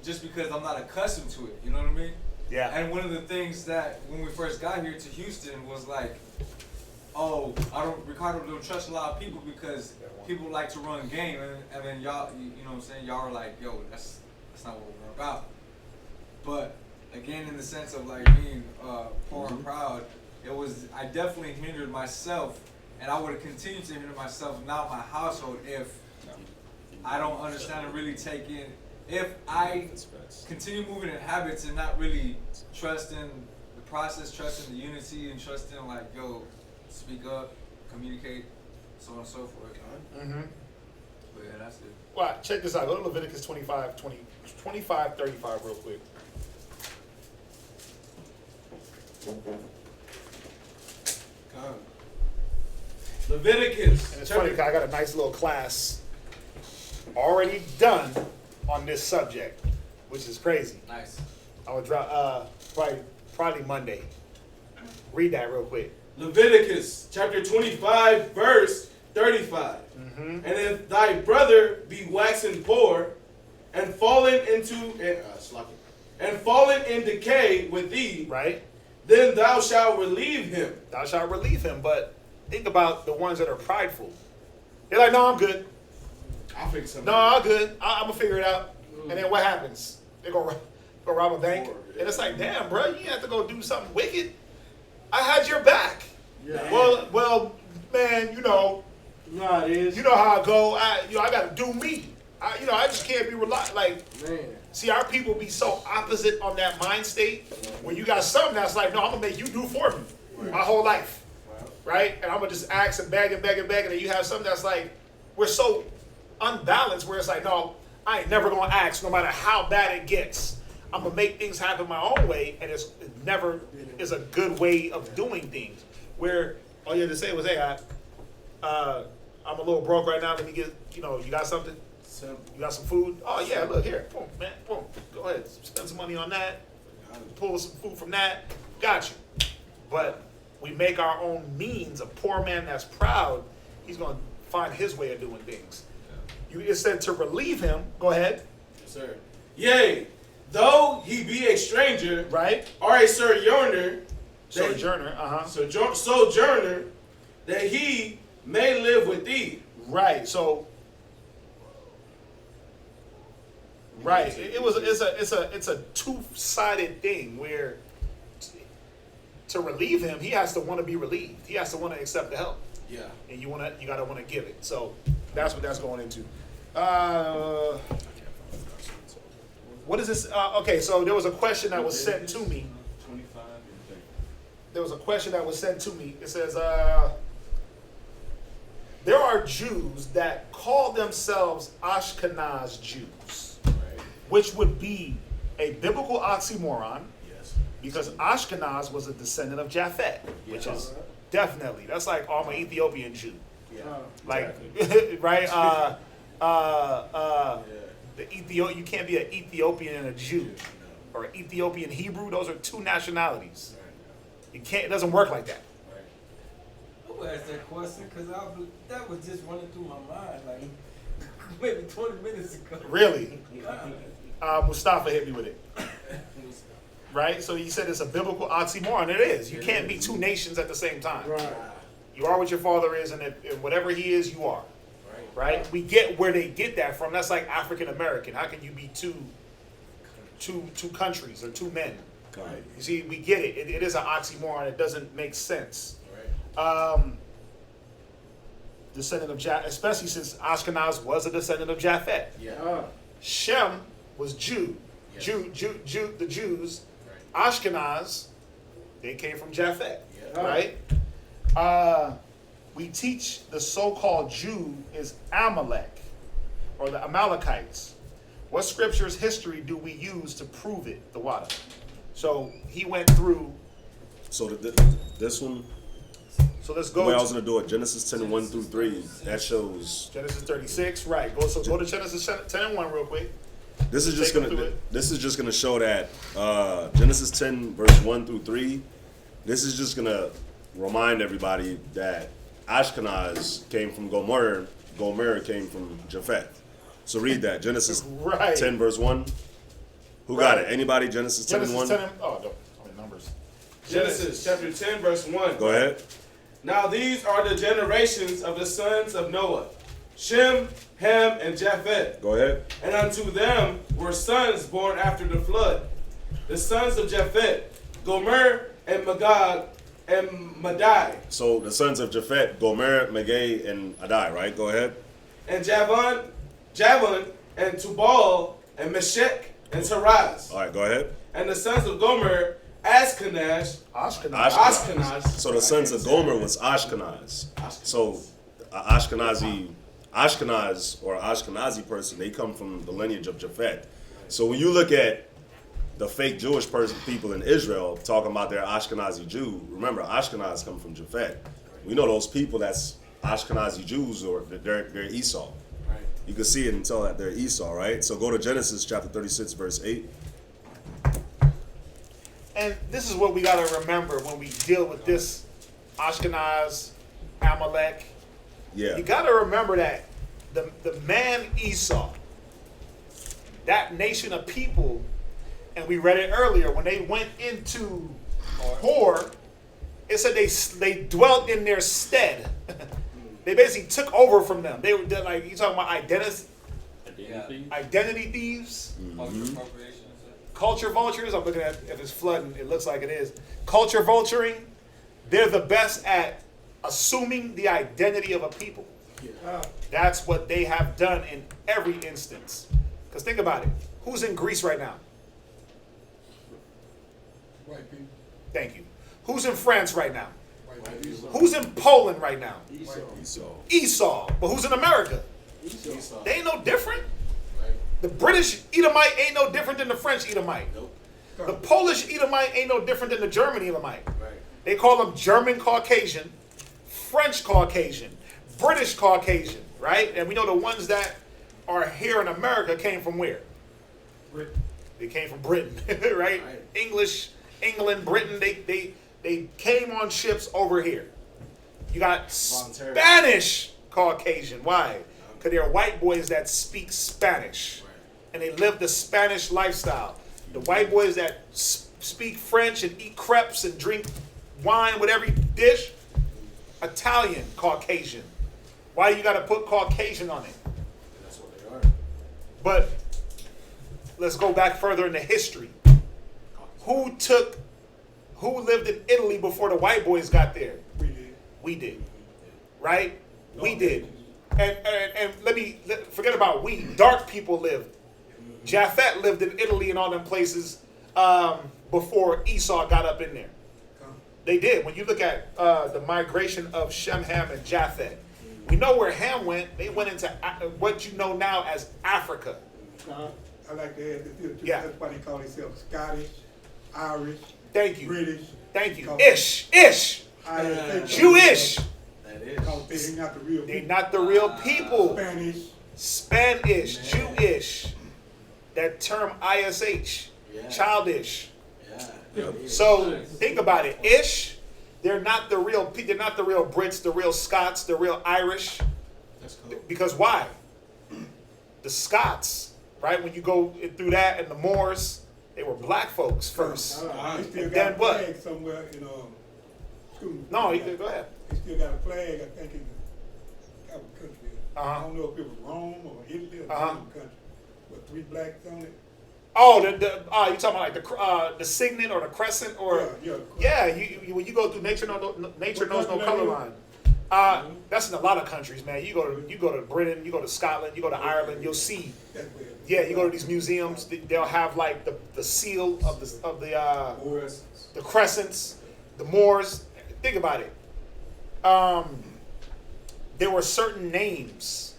just because I'm not accustomed to it. You know what I mean? Yeah. And one of the things that when we first got here to Houston was like, Ricardo don't trust a lot of people because people like to run game, and then y'all, you know what I'm saying, y'all are like, yo, that's not what we're about. But again, in the sense of like being poor and proud, I definitely hindered myself, and I would continue to hinder myself now in my household if I don't understand and really take in, if I continue moving in habits and not really trusting the process, trusting the unity, and trusting like, yo, speak up, communicate, so on and so forth. Mm-hmm. But yeah, that's it. Well, check this out. Go to Leviticus 25:35 real quick. Leviticus. And it's funny because I got a nice little class already done on this subject, which is crazy. Nice. I would drop probably Monday. Read that real quick. Leviticus chapter 25, verse 35. Mm-hmm. And if thy brother be waxen poor and fallen in decay with thee, Right? then thou shalt relieve him. Thou shalt relieve him. But think about the ones that are prideful. They're like, no, I'm good. I'll fix something. No, I'm good. I'm going to figure it out. And then what happens? They go rob a bank. And it's like, damn, bro, you didn't have to go do something wicked. I had your back. Yeah. Well, man, You know how it is. you know how I go. I got to do me. I just can't be like. Man. See, our people be so opposite on that mind state. When you got something that's like, no, I'm gonna make you do for me my whole life, right? And I'm gonna just ask and beg and beg and beg, and then you have something that's like, we're so unbalanced where it's like, no, I ain't never gonna ask, no matter how bad it gets. I'm gonna make things happen my own way, and it never is a good way of doing things. Where all you had to say was, hey, I'm a little broke right now. Let me get, you got something? You got some food? Oh yeah, look here, boom, man, boom. Go ahead, spend some money on that. Pull some food from that. Got you. But we make our own means. A poor man that's proud, he's gonna find his way of doing things. It said to relieve him. Go ahead. Yes, sir. Yea, though he be a stranger, Right. or a sojourner, Sojourner. that he may live with thee. Right. So. Right. It's a two-sided thing where to relieve him, he has to want to be relieved. He has to want to accept the help. Yeah. And you gotta want to give it. So that's what that's going into. What is this? Okay, so there was a question that was sent to me. There was a question that was sent to me. It says, there are Jews that call themselves Ashkenaz Jews, which would be a biblical oxymoron. Yes. Because Ashkenaz was a descendant of Japhet, which is definitely, that's like, oh, I'm an Ethiopian Jew. Yeah. Like, right? You can't be an Ethiopian and a Jew, or an Ethiopian Hebrew. Those are two nationalities. You can't. It doesn't work like that. Who asked that question? Because that was just running through my mind like maybe 20 minutes ago. Really? Mustafa hit me with it. Right? So he said it's a biblical oxymoron. It is. You can't be two nations at the same time. Right. You are what your father is, and whatever he is, you are. Right? We get where they get that from. That's like African American. How can you be two countries or two men? Right. You see, we get it. It is an oxymoron. It doesn't make sense. Descendant of Japhet, especially since Ashkenaz was a descendant of Japhet. Yeah. Shem was Jew. Yes. The Jews. Right. Ashkenaz, they came from Japhet. Yeah. Right? We teach the so-called Jew is Amalek, or the Amalekites. What scripture's history do we use to prove it? The water. So he went through. So this one, So let's the go. way I was going to do it, Genesis 10, 1 through 3, that shows. Genesis 36, right? Go to Genesis 10 and 1 real quick. This is just Take going them through to it. this is just going to show that Genesis 10 verse 1 through 3. This is just going to remind everybody that Ashkenaz came from Gomer. Gomer came from Japhet. So read that. Genesis Right. 10 verse 1. Who got it? Anybody? Genesis 10 and 1? Genesis 10 and, oh, no. I mean, numbers. Genesis chapter 10, verse 1. Go ahead. Now these are the generations of the sons of Noah, Shem, Ham, and Japheth. Go ahead. And unto them were sons born after the flood. The sons of Japheth, Gomer, and Magog, and Madai. So the sons of Japhet, Gomer, Magog, and Adai, right? Go ahead. And Javan, and Tubal, and Meshech, and Taraz. All right, go ahead. And the sons of Gomer, Ashkenaz. So the sons of Gomer was Ashkenaz. So Ashkenaz or Ashkenazi person, they come from the lineage of Japhet. So when you look at the fake Jewish people in Israel talking about their Ashkenazi Jew, remember Ashkenaz come from Japhet. We know those people that's Ashkenazi Jews, or they're Esau. Right. You can see it and tell that they're Esau, right? So go to Genesis chapter 36, verse 8. And this is what we got to remember when we deal with this Ashkenaz, Amalek. Yeah. You got to remember that the man Esau, that nation of people, and we read it earlier, when they went into Hor, it said they dwelt in their stead. They basically took over from them. They're like, you talking about identity thieves? Culture vultures. I'm looking at if it's flooding. It looks like it is. Culture vulturing. They're the best at assuming the identity of a people. That's what they have done in every instance. Because think about it. Who's in Greece right now? White people. Thank you. Who's in France right now? White people. Who's in Poland right now? Esau. Esau. But who's in America? Esau. They ain't no different. Right. The British Edomite ain't no different than the French Edomite. Nope. The Polish Edomite ain't no different than the German Edomite. Right. They call them German Caucasian, French Caucasian, British Caucasian, right? And we know the ones that are here in America came from where? Britain. They came from Britain, right? Right. English, England, Britain, they came on ships over here. You got Voluntarily. Spanish Caucasian. Why? Because they're white boys that speak Spanish. Right. And they live the Spanish lifestyle. The white boys that speak French and eat crepes and drink wine with every dish, Italian Caucasian. Why you got to put Caucasian on it? That's what they are. But let's go back further into history. Who lived in Italy before the white boys got there? We did. We did. Right? We did. And forget about we. Dark people lived. Japhet lived in Italy and all them places before Esau got up in there. They did. When you look at the migration of Shem, Ham, and Japhet, we know where Ham went. They went into what you know now as Africa. I like to add this too. Yeah. That's why they call themselves Scottish, Irish, Thank you. British. Thank you. Call- Ish. Jewish. That is. Because they're not the real They're people. not the real people. Spanish. Spanish, Man. Jewish. That term ISH. Yeah. Childish. Yeah. That is. So think about it. Ish. They're not the real. They're not the real Brits, the real Scots, the real Irish. That's cool. Because why? The Scots, right? When you go through that, and the Moors, they were black folks first. They still And got then a what? flag somewhere in school. No, go ahead. They still got a flag, I think, in the country. Uh-huh. I don't know if it was Rome or Italy or some country. But 3 blacks on it. Oh, you talking about like the signet or the crescent or Yeah. You when you go through nature What knows no country color that line. That's in a lot of countries, man. You go to Britain, you go to Scotland, you go to Ireland, you'll see. That's where Yeah, you go to these museums, they'll have like the seal of the crescents, the Moors. Think about it. There were certain names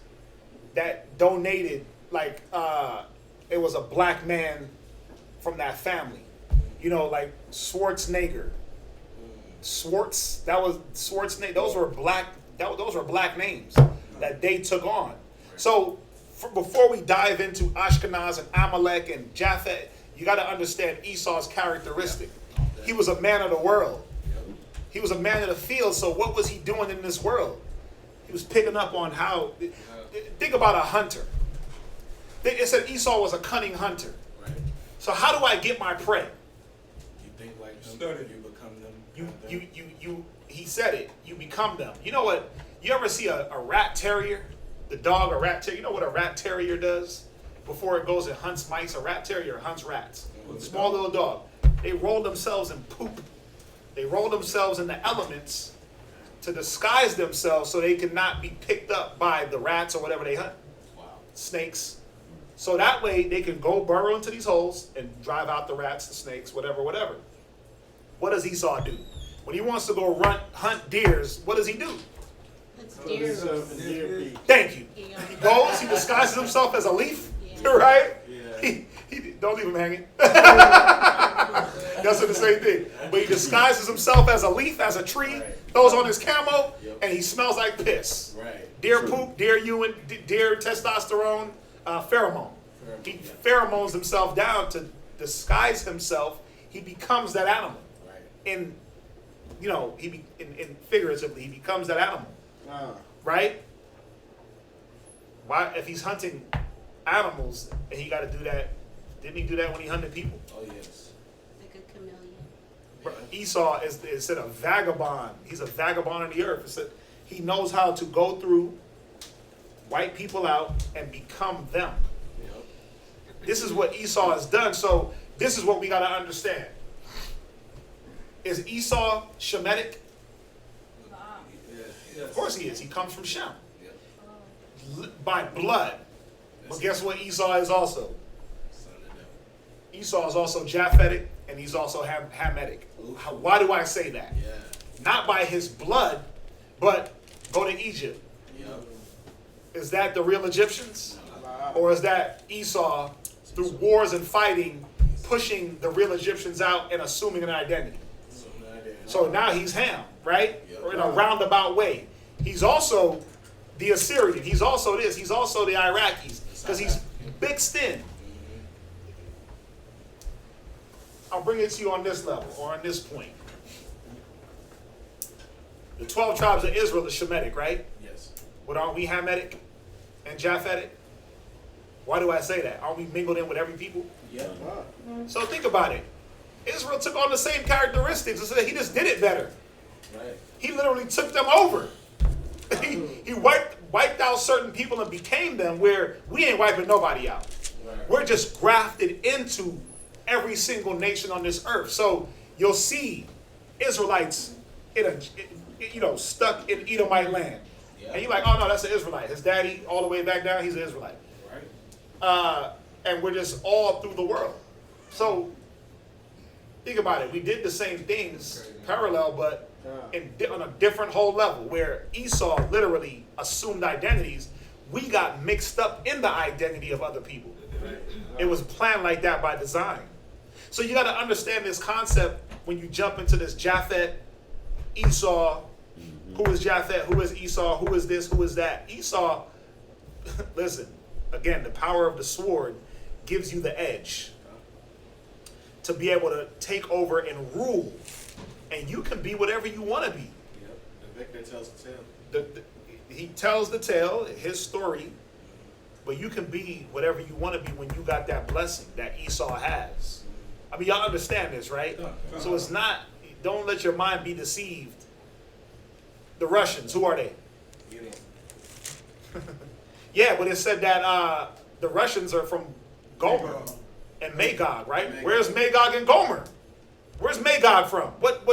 that donated, like it was a black man from that family. You know, like Schwarzenegger. Schwartz, that was Schwarzenegger. Those were black names that they took on. So before we dive into Ashkenaz and Amalek and Japhet, you got to understand Esau's characteristic. He was a man of the world. He was a man of the field. So what was he doing in this world? He was picking up on how. Think about a hunter. It said Esau was a cunning hunter. Right. So how do I get my prey? You think like them, Study. you become them. He said it. You become them. You know what? You ever see a rat terrier? The dog, a rat terrier. You know what a rat terrier does? Before it goes and hunts mice, a rat terrier hunts rats. Small little dog. They roll themselves in poop. They roll themselves in the elements to disguise themselves so they cannot be picked up by the rats or whatever they hunt. Wow. Snakes. So that way they can go burrow into these holes and drive out the rats, the snakes, whatever. What does Esau do? When he wants to go hunt deers, what does he do? It's deer. Thank you. He goes, he disguises himself as a leaf, right? Yeah. He don't leave him hanging. That's the same thing. But he disguises himself as a leaf, as a tree, throws on his camo, and he smells like piss. Right. Deer poop, deer urine, deer testosterone, pheromone. He pheromones himself down to disguise himself. He becomes that animal. Right. Figuratively, he becomes that animal. Right? Why, if he's hunting animals and he got to do that, didn't he do that when he hunted people? Oh yes. Like a chameleon. Esau is a vagabond. He's a vagabond on the earth. It said he knows how to go through, wipe people out, and become them. Yep. This is what Esau has done. So this is what we got to understand. Is Esau Shemitic? Wow. Yeah. Of course he is. He comes from Shem. Yep. by blood. But guess what Esau is also? Son of the devil. Esau is also Japhetic, and he's also Hamitic. Why do I say that? Yeah. Not by his blood, but go to Egypt. Yep. Is that the real Egyptians? Or is that Esau, through wars and fighting, pushing the real Egyptians out and assuming an identity? So now he's Ham, right? Yep. Or in a roundabout way. He's also the Assyrian. He's also this. He's also the Iraqis. Because he's mixed in. I'll bring it to you on this level, or on this point. The 12 tribes of Israel are Shemitic, right? Yes. But aren't we Hamitic and Japhetic? Why do I say that? Aren't we mingled in with every people? Yeah. So think about it. Israel took on the same characteristics. He just did it better. Right. He literally took them over. he wiped out certain people and became them, where we ain't wiping nobody out. Right. We're just grafted into every single nation on this earth. So you'll see Israelites stuck in Edomite land. Yeah. And you're like, oh no, that's an Israelite. His daddy all the way back down, he's an Israelite. Right. And we're just all through the world. So think about it. We did the same things parallel, but on a different whole level, where Esau literally assumed identities. We got mixed up in the identity of other people. It was planned like that by design. So you got to understand this concept when you jump into this Japhet, Esau. Who is Japhet? Who is Esau? Who is this? Who is that? Esau, listen, again, the power of the sword gives you the edge to be able to take over and rule. And you can be whatever you want to be. Yep. The victor tells the tale. He tells the tale, his story, but you can be whatever you want to be when you got that blessing that Esau has. I mean, y'all understand this, right? So it's not, don't let your mind be deceived. The Russians, who are they? You know. Yeah, but it said that the Russians are from Gomer and Magog, right? Magog. Where's Magog and Gomer? Where's Magog from? What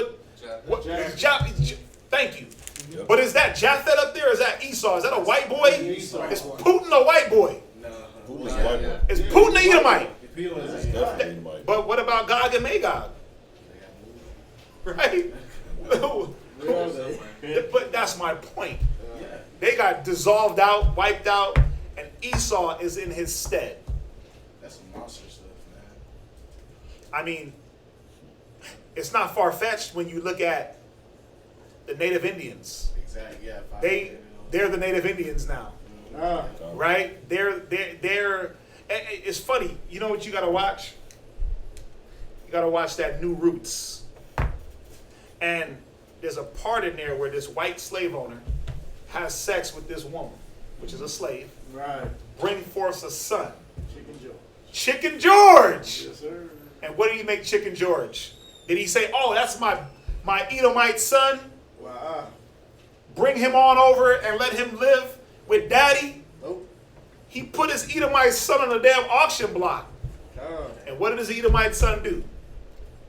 thank you. Yep. But is that Japhet up there, or is that Esau? Is that a white boy? Esau. Is Putin a white boy? No. Who is white boy? Is Putin a Edomite? That's definitely white. But what about Gog and Magog? Right? But that's my point. Yeah. They got dissolved out, wiped out, and Esau is in his stead. That's some monster stuff, man. I mean, it's not far-fetched when you look at the Native Indians. Exactly. Yeah. They're the Native Indians now, right? They're. It's funny. You know what you gotta watch? You gotta watch that New Roots. And there's a part in there where this white slave owner has sex with this woman, which is a slave. Right. Bring forth a son. Chicken Joe. Chicken George. Yes, sir. And what did he make Chicken George? Did he say, oh, that's my Edomite son? Wow. Bring him on over and let him live with daddy? Nope. He put his Edomite son on a damn auction block. God. And what did his Edomite son do?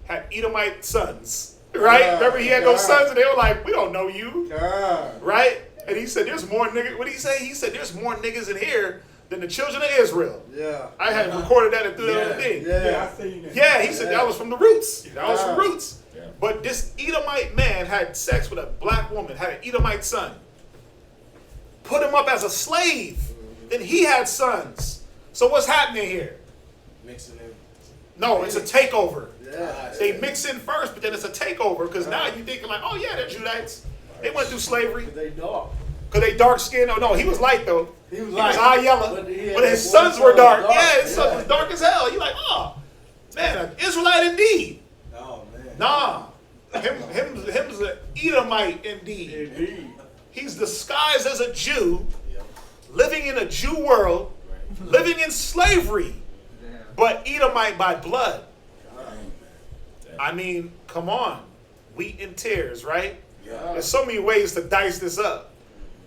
Had Edomite sons. Right? Remember he had those sons and they were like, we don't know you. God. Right? And he said, there's more niggas. What did he say? He said, there's more niggas in here than the children of Israel. Yeah. I had recorded that and threw that on the thing. Yeah. I seen that. Yeah, he said that was from the roots. That was from Yeah. roots. Yeah. But this Edomite man had sex with a black woman, had an Edomite son. Put him up as a slave. Then he had sons. So what's happening here? Mixing in. No, it's a takeover. Yeah. They mix in first, but then it's a takeover because now you're thinking like, oh yeah, they're Judites. They went through slavery. They dog. Because they dark skinned. Oh no, he was light though. He was high yellow. But he had But his that one sons were son dark. dark. Yeah, his son Yeah. was dark as hell. You're like, oh, man, an Israelite indeed. Oh man. Nah. Him's an Edomite indeed. Indeed. He's disguised as a Jew, Yep. living in a Jew world, Right. living in slavery, Damn. but Edomite by blood. Damn. I mean, come on. Wheat and tears, right? Yeah. There's so many ways to dice this up.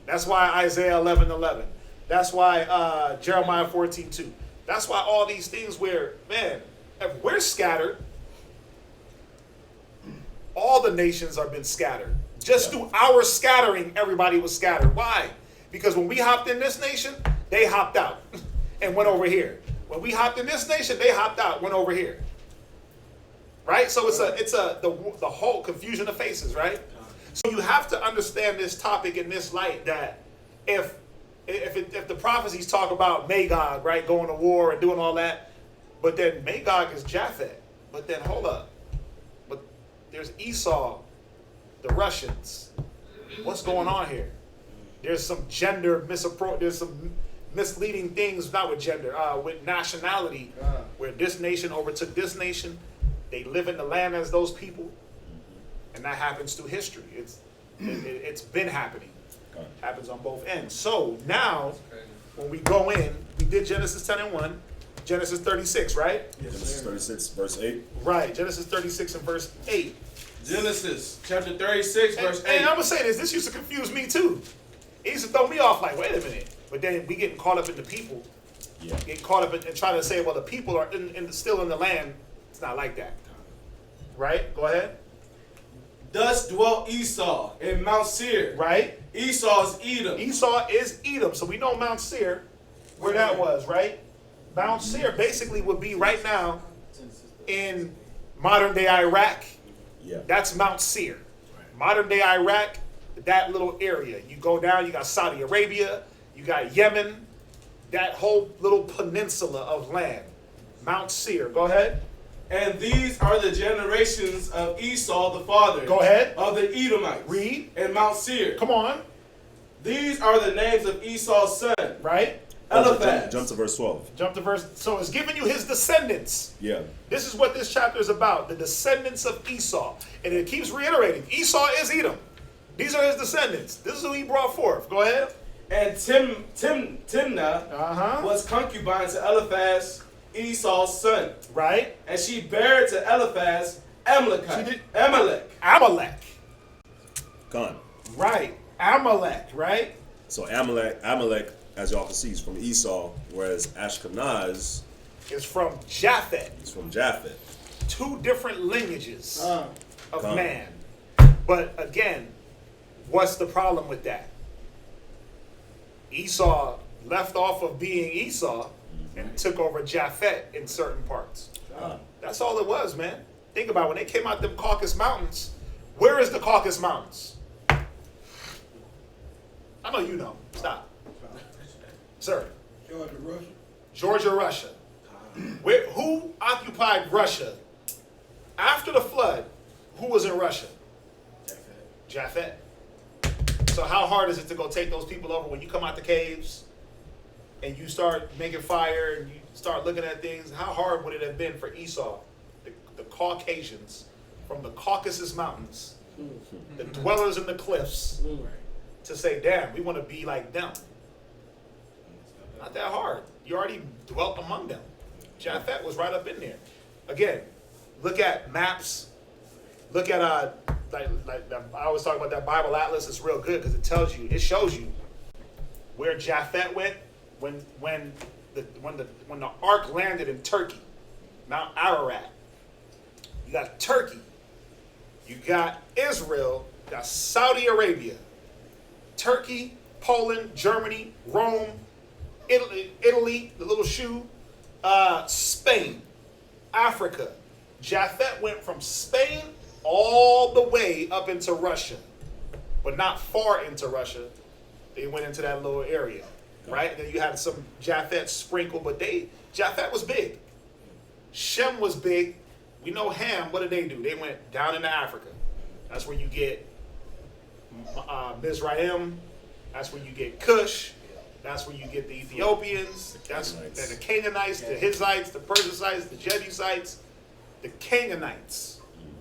That's why Isaiah 11:11. That's why Jeremiah 14:2. That's why all these things where, man, if we're scattered, all the nations have been scattered. Just through our scattering, everybody was scattered. Why? Because when we hopped in this nation, they hopped out and went over here. When we hopped in this nation, they hopped out, went over here. Right? So it's the whole confusion of faces, right? So you have to understand this topic in this light, that if the prophecies talk about Magog, right, going to war and doing all that, but then Magog is Japhet. But then hold up. But there's Esau, the Russians. What's going on here? There's some gender there's some misleading things, not with gender, with nationality, where this nation overtook this nation. They live in the land as those people, and that happens through history. It's been happening. Happens on both ends. So now, when we go in, we did Genesis 10 and 1, Genesis 36, right? Yes, Genesis 36, verse 8. Right, Genesis 36 and verse 8. Genesis chapter 36, verse 8. And I'm going to say this. This used to confuse me too. It used to throw me off like, wait a minute. But then we getting caught up in the people. Yeah. Getting caught up in trying to say, well, the people are still in the land. It's not like that. Right? Go ahead. Thus dwelt Esau in Mount Seir. Right? Esau is Edom. Esau is Edom. So we know Mount Seir, where that was, right? Mount Seir basically would be right now in modern day Iraq. Yeah. That's Mount Seir. Modern day Iraq, that little area. You go down, you got Saudi Arabia, you got Yemen, that whole little peninsula of land. Mount Seir. Go ahead. And these are the generations of Esau the father. Go ahead. Of the Edomites. Read. And Mount Seir. Come on. These are the names of Esau's son. Right. Eliphaz. Jump to verse 12. Jump to verse. So it's giving you his descendants. Yeah. This is what this chapter is about. The descendants of Esau. And it keeps reiterating. Esau is Edom. These are his descendants. This is who he brought forth. Go ahead. And Timnah was concubine to Eliphaz, Esau's son. Right. And she bare to Eliphaz Amalek. Amalek. Gone. Right. Amalek. Right. So Amalek, as y'all can see, is from Esau, whereas Ashkenaz is from Japhet. is from Japhet. Two different lineages of Come. man. But again, what's the problem with that? Esau left off of being Esau and took over Japhet in certain parts. That's all it was, man. Think about it. When they came out them Caucasus Mountains, where is the Caucasus Mountains? I know you know. Stop. Sir. Georgia, Russia. Georgia, Russia. Who occupied Russia? After the flood, who was in Russia? Japhet. So how hard is it to go take those people over when you come out the caves and you start making fire and you start looking at things? How hard would it have been for Esau, the Caucasians from the Caucasus Mountains, the dwellers in the cliffs, to say, damn, we want to be like them? Not that hard. You already dwelt among them. Japhet was right up in there. Again, look at maps. Look at I always talk about that Bible Atlas. It's real good because it shows you where Japhet went when the ark landed in Turkey, Mount Ararat. You got Turkey. You got Israel. You got Saudi Arabia, Turkey, Poland, Germany, Rome, Italy, the little shoe, Spain, Africa. Japhet went from Spain all the way up into Russia, but not far into Russia. They went into that little area, right? Then you had some Japhet sprinkle, but Japhet was big. Shem was big. We know Ham. What did they do? They went down into Africa. That's where you get Mizraim. That's where you get Cush. That's where you get the Ethiopians. That's the Canaanites, the Hittites, the Perizzites, the Jebusites, the Canaanites.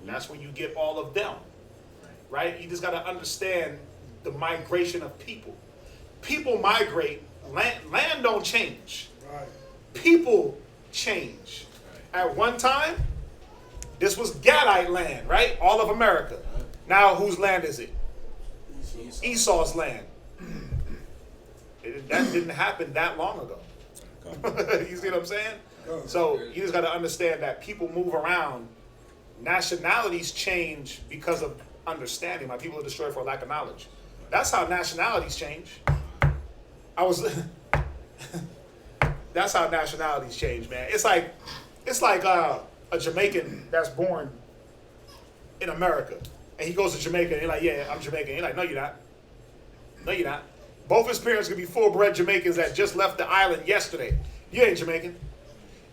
That's where you get all of them, right? You just got to understand the migration of people. People migrate. Land don't change. Right. People change. At one time, this was Gadite land, right? All of America. Now, whose land is it? Esau's land. That didn't happen that long ago. You see what I'm saying? So you just got to understand that people move around. Nationalities change because of understanding. My people are destroyed for lack of knowledge. That's how nationalities change. I was. That's how nationalities change, man. It's like a Jamaican that's born in America, and he goes to Jamaica, and he's like, yeah, I'm Jamaican. He's like, no, you're not. No, you're not. Both his parents could be full-bred Jamaicans that just left the island yesterday. You ain't Jamaican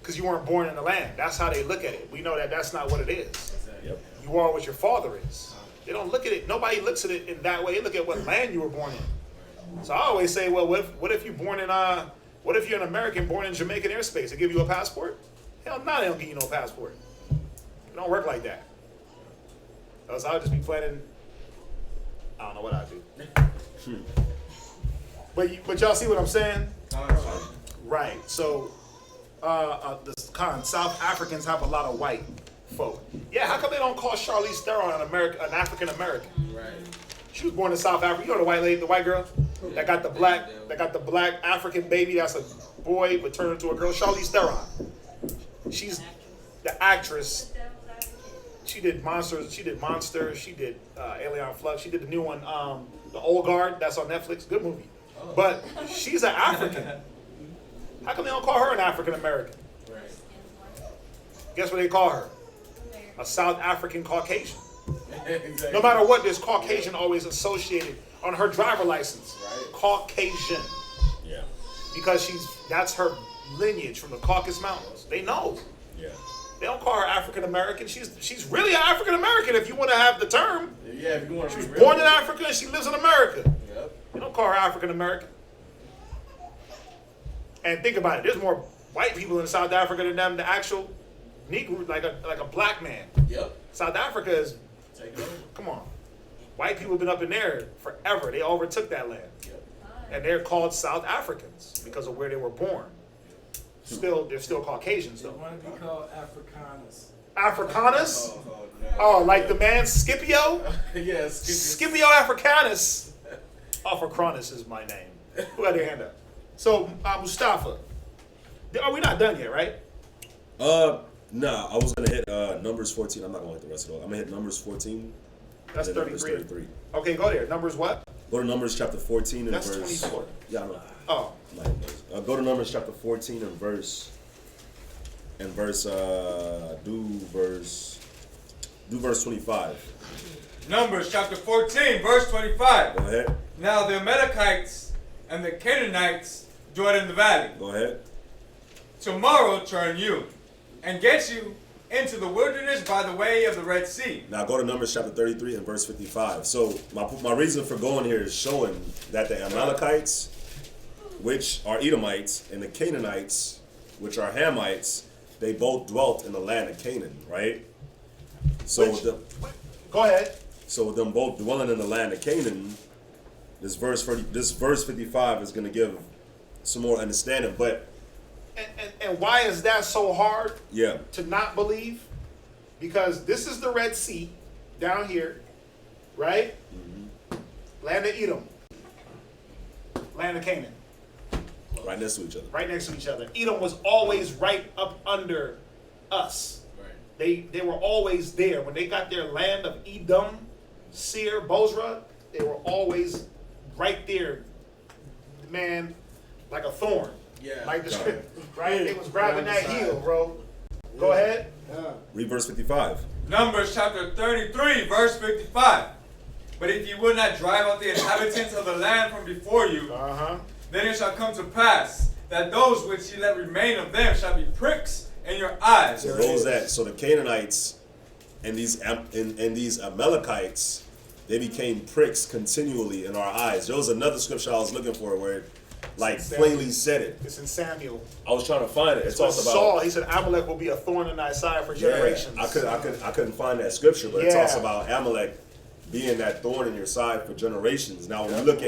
because you weren't born in the land. That's how they look at it. We know that that's not what it is. Yep. You are what your father is. They don't look at it. Nobody looks at it in that way. They look at what land you were born in. So I always say, well, what if you're born in what if you're an American born in Jamaican airspace? They give you a passport? Hell no, they don't give you no passport. It don't work like that. Else I'll just be planning. I don't know what I do. But y'all see what I'm saying? Right. So South Africans have a lot of white folk. Yeah, how come they don't call Charlize Theron an African American? Right. She was born in South Africa. You know the white lady, the white girl that got the black African baby. That's a boy but turned into a girl. Charlize Theron. She's the actress. She did Monsters. She did Monster. She did Alien Flux. She did the new one, The Old Guard. That's on Netflix. Good movie. But she's an African. How come they don't call her an African American? Right. Guess what they call her? A South African Caucasian. Exactly. No matter what, there's Caucasian always associated on her driver license. Right. Caucasian. Yeah. Because that's her lineage from the Caucasus Mountains. They know. Yeah. They don't call her African American. She's really an African American if you want to have the term. Yeah, if you want to She be was real. born in Africa and she lives in America. Yep. They don't call her African American. And think about it. There's more white people in South Africa than them, the actual Negro, like a black man. Yep. South Africa is, Take it over. come on. White people have been up in there forever. They overtook that land. Yep. And they're called South Africans because of where they were born. They're still Caucasians They though. want to be called Afrikaners. Africanus? No. Oh, like the man Scipio? Yeah, Scipio Africanus. Africanus is my name. Who had their hand up? So, Mustafa. Are we not done yet, right? Nah, I was gonna hit Numbers 14. I'm not gonna hit the rest of it. I'm gonna hit Numbers 14. That's and then Numbers 33. Okay, go there. Numbers what? Go to Numbers chapter 14 and That's verse. 24. Yeah, I know. Oh, Go to Numbers chapter 14 and verse. Do verse 25. Numbers chapter 14, verse 25. Go ahead. Now the Amalekites and the Canaanites dwell in the valley. Go ahead. Tomorrow turn you and get you into the wilderness by the way of the Red Sea. Now go to Numbers chapter 33 and verse 55. So my reason for going here is showing that the Amalekites, which are Edomites, and the Canaanites, which are Hamites, they both dwelt in the land of Canaan, right? So go ahead. So with them both dwelling in the land of Canaan, this verse 55 is going to give some more understanding. But And why is that so hard yeah, to not believe? Because this is the Red Sea down here, right? Land of Edom, land of Canaan, right next to each other. right next to each other. Edom was always right up under us. Right. They were always there. When they got their land of Edom, Seir, Bozrah, they were always right there, man, like a thorn. Yeah. Like the script, right? They was grabbing that heel, bro. Go ahead. Read verse 55. Numbers chapter 33, verse 55. But if you will not drive out the inhabitants of the land from before you, then it shall come to pass that those which ye let remain of them shall be pricks in your eyes. So the Canaanites and these Amalekites, they became pricks continually in our eyes. There was another scripture I was looking for where it plainly said it. It's in Samuel. I was trying to find it. It talks about Saul. He said, Amalek will be a thorn in thy side for generations. I couldn't find that scripture, but it talks about Amalek being that thorn in your side for generations. Now, when you look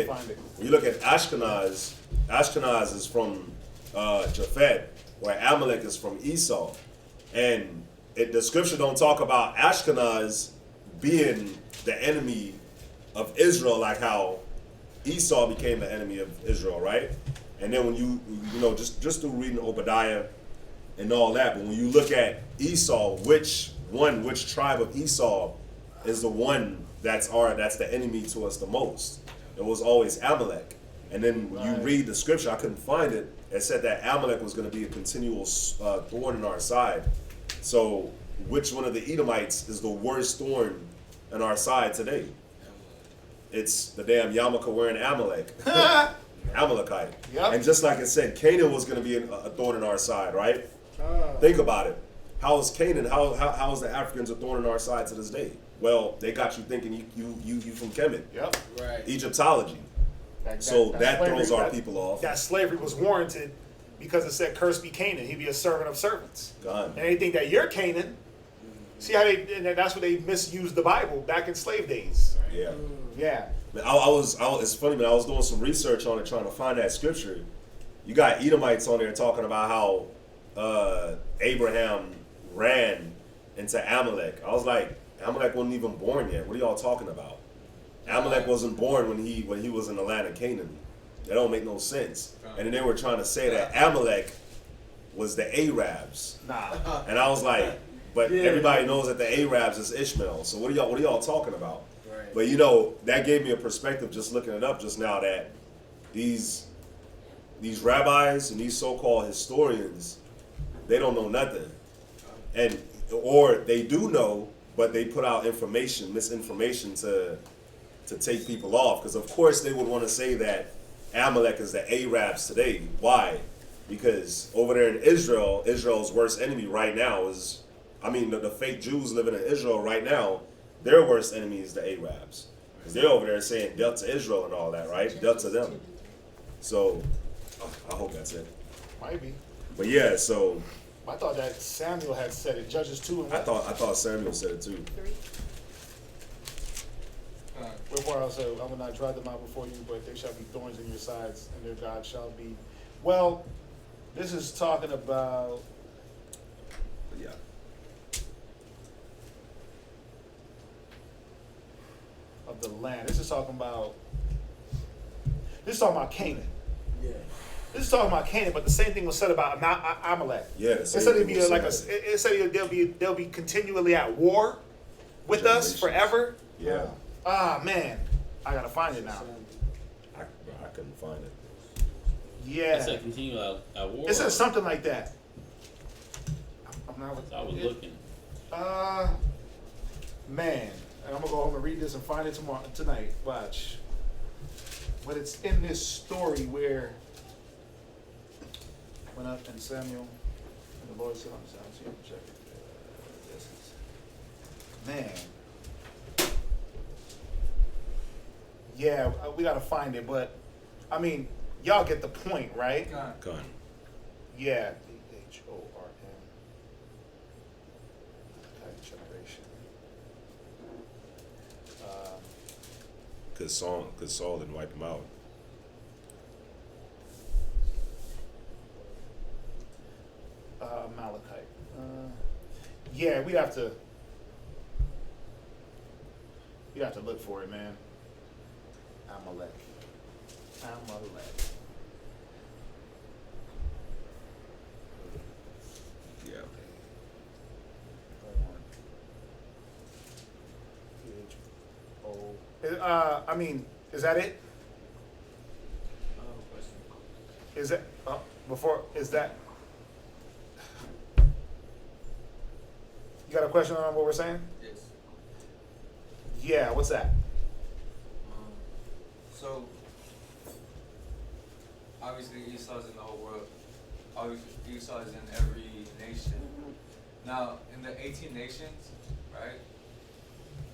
at Ashkenaz, Ashkenaz is from Japhet, where Amalek is from Esau, and the scripture don't talk about Ashkenaz being the enemy of Israel, like how Esau became the enemy of Israel, right? And then when you just through reading Obadiah and all that, but when you look at Esau, which tribe of Esau is the one that's the enemy to us the most? It was always Amalek. And then when you read the scripture, I couldn't find it. It said that Amalek was going to be a continual thorn in our side. So which one of the Edomites is the worst thorn in our side today? It's the damn yarmulke wearing Amalek. Amalekite. Yep. And just like it said, Canaan was going to be a thorn in our side, right? Think about it. How is Canaan, how is the Africans a thorn in our side to this day? Well, they got you thinking you from Kemet. Yep. Right. Egyptology. That throws our people off. That slavery was warranted because it said, "Cursed be Canaan; he'd be a servant of servants." God. And they think that you're Canaan. See how and that's what they misused the Bible back in slave days. Yeah. Yeah. Man, it's funny, man. I was doing some research on it, trying to find that scripture. You got Edomites on there talking about how Abraham ran into Amalek. I was like, Amalek wasn't even born yet. What are y'all talking about? Amalek wasn't born when he was in the land of Canaan. That don't make no sense. And then they were trying to say that Amalek was the Arabs. Nah. And I was like, but everybody knows that the Arabs is Ishmael. So what are y'all talking about? Right. But you know, that gave me a perspective just looking it up just now, that these rabbis and these so-called historians, they don't know nothing. And or they do know, but they put out misinformation to take people off. Because of course they would want to say that Amalek is the Arabs today. Why? Because over there in Israel, Israel's worst enemy right now is, the fake Jews living in Israel right now, their worst enemy is the Arabs. Because they're over there saying death to Israel and all that, right? Death to them. So, I hope that's it. Might be. But yeah, so I thought that Samuel had said it. Judges 2 and I what? thought Samuel said it too. 3. Wherefore I said, I will not drive them out before you, but they shall be thorns in your sides, and their God shall be. Well, this is talking about. Yeah. Of the land. This is talking about Canaan. Yeah. This is talking about Canaan, but the same thing was said about Amalek. Yeah, the It same said thing was it said they'll be continually at war with us Generations. forever. Yeah. Ah man, I gotta find it now. I couldn't find it. Yeah, It said continue at war. it says something like that. I'm not. I was looking. Man, and I'm gonna go home and read this and find it tonight. Watch. But it's in this story where went up and Samuel and the Lord said, "I'm sorry, check it." This is, man. Yeah, we gotta find it, but y'all get the point, right? Gun. Yeah. Dhorm. Generation. Cause Saul didn't wipe him out. Malachite. Yeah, we'd have to look for it, man. Amalek. Yeah. Is that it? Is that is that? You got a question on what we're saying? Yes. Yeah, what's that? So, obviously Esau's in the whole world. Obviously Esau is in every nation. Now, in the 18 nations, right?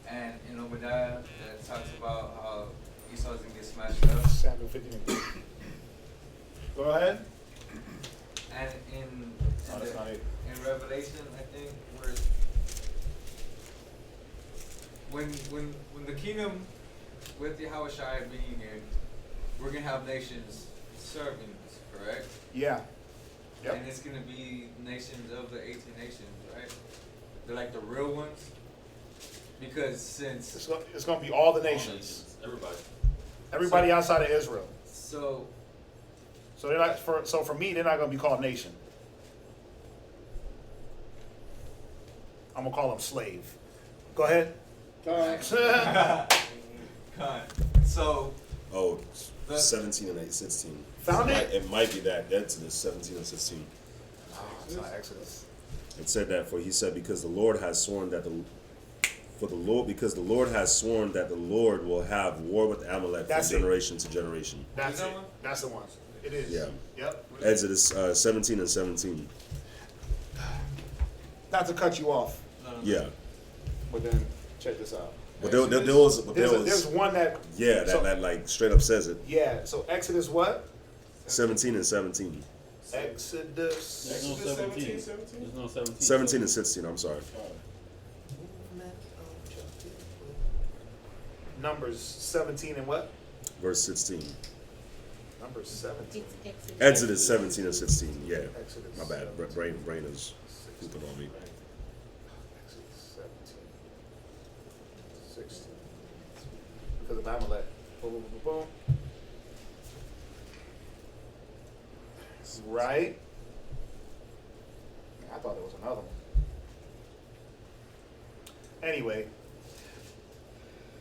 And in Obadiah, that talks about how Esau's gonna get smashed up. Samuel 15. Go ahead. And in That's not it. in Revelation, I think, where when the kingdom with Yahawashi being here, we're gonna have nations serving us, correct? Yeah. Yep. And it's gonna be nations of the 18 nations, right? They're like the real ones, because since It's gonna be all the All nations. Everybody. Everybody outside of Israel. so So they're not for me, they're not gonna be called nation. I'm gonna call them slave. Go ahead. God. So Oh, The- 17 and 16. Found it? It might be that. Exodus 17 and 16. Oh, it's not Exodus. It said that, for he said, because the Lord has sworn that because the Lord has sworn that the Lord will have war with Amalek That's from it. generation to generation. That's that it. one? That's the one. It is. Yeah. Yep. Exodus 17 and 17. Not to cut you off, Yeah. but then check this out. But there was There's one that. yeah, so- that like straight up says it. Yeah. So Exodus what? 17 and 17. Exodus. There's no 17. There's no 17. 17 and 16, I'm sorry. Numbers 17 and what? Verse 16. Numbers 17. Exodus 17 and 16. Yeah. Exodus. My bad. Brain is pooping on me. Exodus 17. 16. Because of Amalek. Boom, boom, boom, boom. Right? I thought there was another one. Anyway,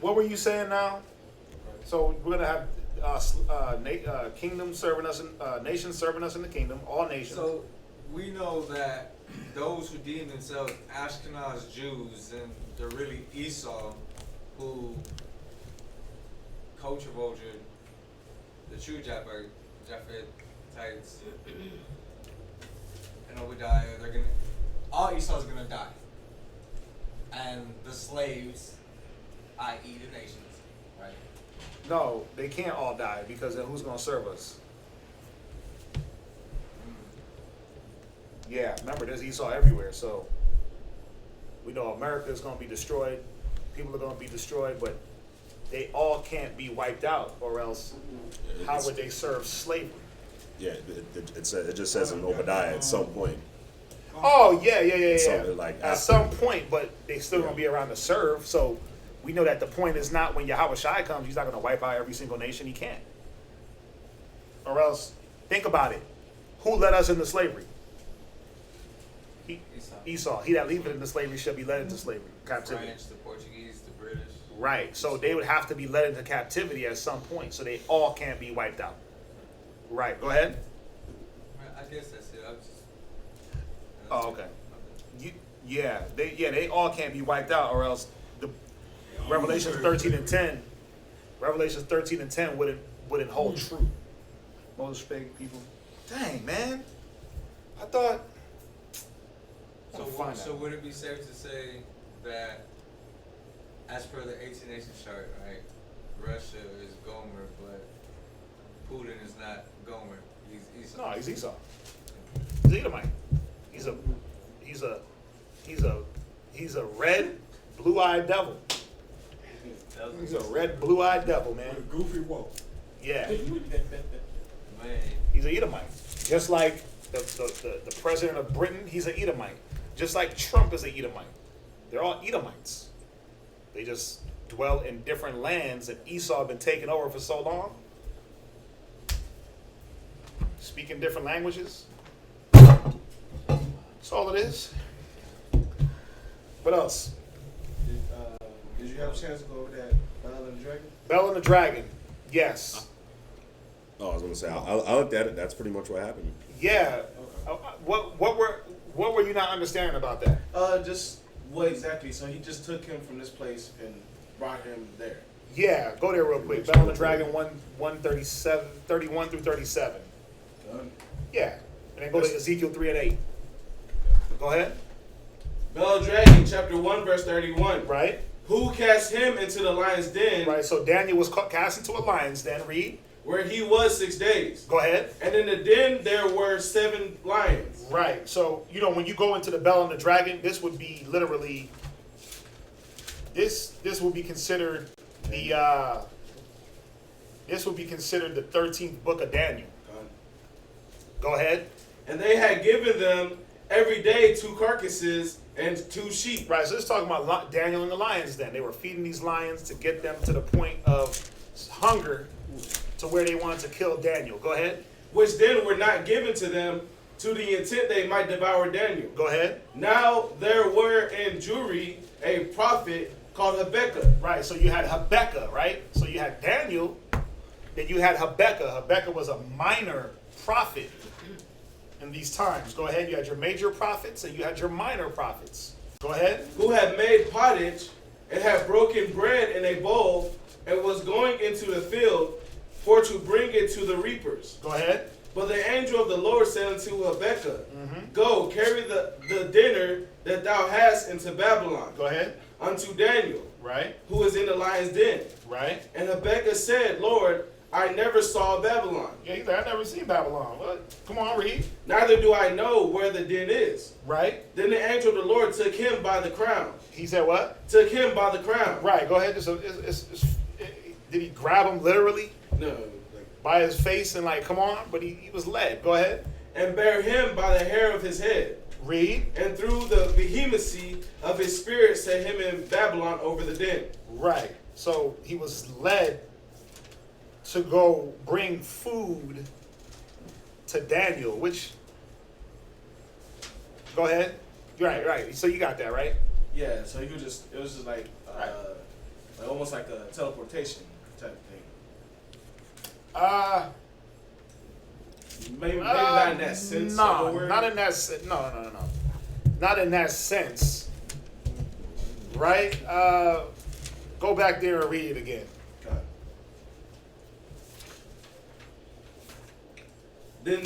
what were you saying now? So we're gonna have kingdom serving us, nations serving us in the kingdom, all nations. So we know that those who deem themselves Ashkenaz Jews and they're really Esau, who co-revolted the true Japhetites and Obadiah, all Esau's gonna die. And the slaves, i.e. the nations, right? No, they can't all die because then who's gonna serve us? Yeah, remember there's Esau everywhere, so we know America is gonna be destroyed, people are gonna be destroyed, but they all can't be wiped out, or else how would they serve slavery? Yeah, it just says in Obadiah at some point. Oh yeah. Something like At after. some point, but they still gonna be around to serve. So we know that the point is not when Yahawashi comes, he's not gonna wipe out every single nation. He can't. Or else, think about it. Who led us into slavery? Esau. He that leaveth into slavery shall be led into slavery, captivity. French, the Portuguese, the British. Right. So they would have to be led into captivity at some point. So they all can't be wiped out. Right. Go ahead. I guess that's it. I'm just. Oh, okay. They all can't be wiped out, or else the Revelations 13 and 10 wouldn't hold true. Most fake people. Dang, man. I thought. So would it be safe to say that, as per the 18 Nations chart, right, Russia is Gomer, but Putin is not Gomer. He's Esau. No, he's Esau. He's Edomite. He's a red, blue-eyed devil. He's a red, blue-eyed devil, man. With a goofy wolf. Yeah. Man. He's an Edomite. Just like the president of Britain, he's an Edomite. Just like Trump is an Edomite. They're all Edomites. They just dwell in different lands, and Esau been taken over for so long. Speaking different languages. That's all it is. What else? Did you have a chance to go over that Bell and the Dragon? Bell and the Dragon. Yes. Oh, I was gonna say I looked at it. That's pretty much what happened. Yeah. What were you not understanding about that? Just what exactly? So he just took him from this place and brought him there. Yeah, go there real quick. Bell and the Dragon 137, 31 through 37. Done. Yeah. And then go to Ezekiel 3 and 8. Go ahead. Bell and the Dragon, chapter 1, verse 31. Right? Who cast him into the lion's den, Right. So Daniel was cast into a lion's den. Read. where he was 6 days? Go ahead. And in the den there were 7 lions. Right. So, when you go into the Bell and the Dragon, this would be literally, this would be considered the 13th book of Daniel. Done. Go ahead. And they had given them every day 2 carcasses and 2 sheep. Right. So it's talking about Daniel and the lions then. They were feeding these lions to get them to the point of hunger to where they wanted to kill Daniel. Go ahead. Which then were not given to them to the intent they might devour Daniel. Go ahead. Now there were in Jewry a prophet called Habakkuk. Right. So you had Habakkuk, right? So you had Daniel, Then you had Habakkuk. Habakkuk was a minor prophet in these times. Go ahead. You had your major prophets and you had your minor prophets. Go ahead. Who had made pottage and had broken bread in a bowl and was going into the field for to bring it to the reapers. Go ahead. But the angel of the Lord said unto Habakkuk, Go, carry the dinner that thou hast into Babylon. Go ahead. Unto Daniel, Right. who is in the lion's den. Right. And Habakkuk said, Lord, I never saw Babylon. Yeah, he's like, I never seen Babylon. What? Come on, read. Neither do I know where the den is. Right. Then the angel of the Lord took him by the crown. He said what? Took him by the crown. Right. Go ahead. Did he grab him literally No. by his face and like, come on? But he was led. Go ahead. And bare him by the hair of his head. Read. And through the vehemency of his spirit set him in Babylon over the den. Right. So he was led to go bring food to Daniel, which, go ahead. Right. So you got that, right? Yeah, so it was just like almost like a teleportation type thing. Maybe not in that sense. No, not in that sense. No. Not in that sense. Right? Go back there and read it again. Okay. Then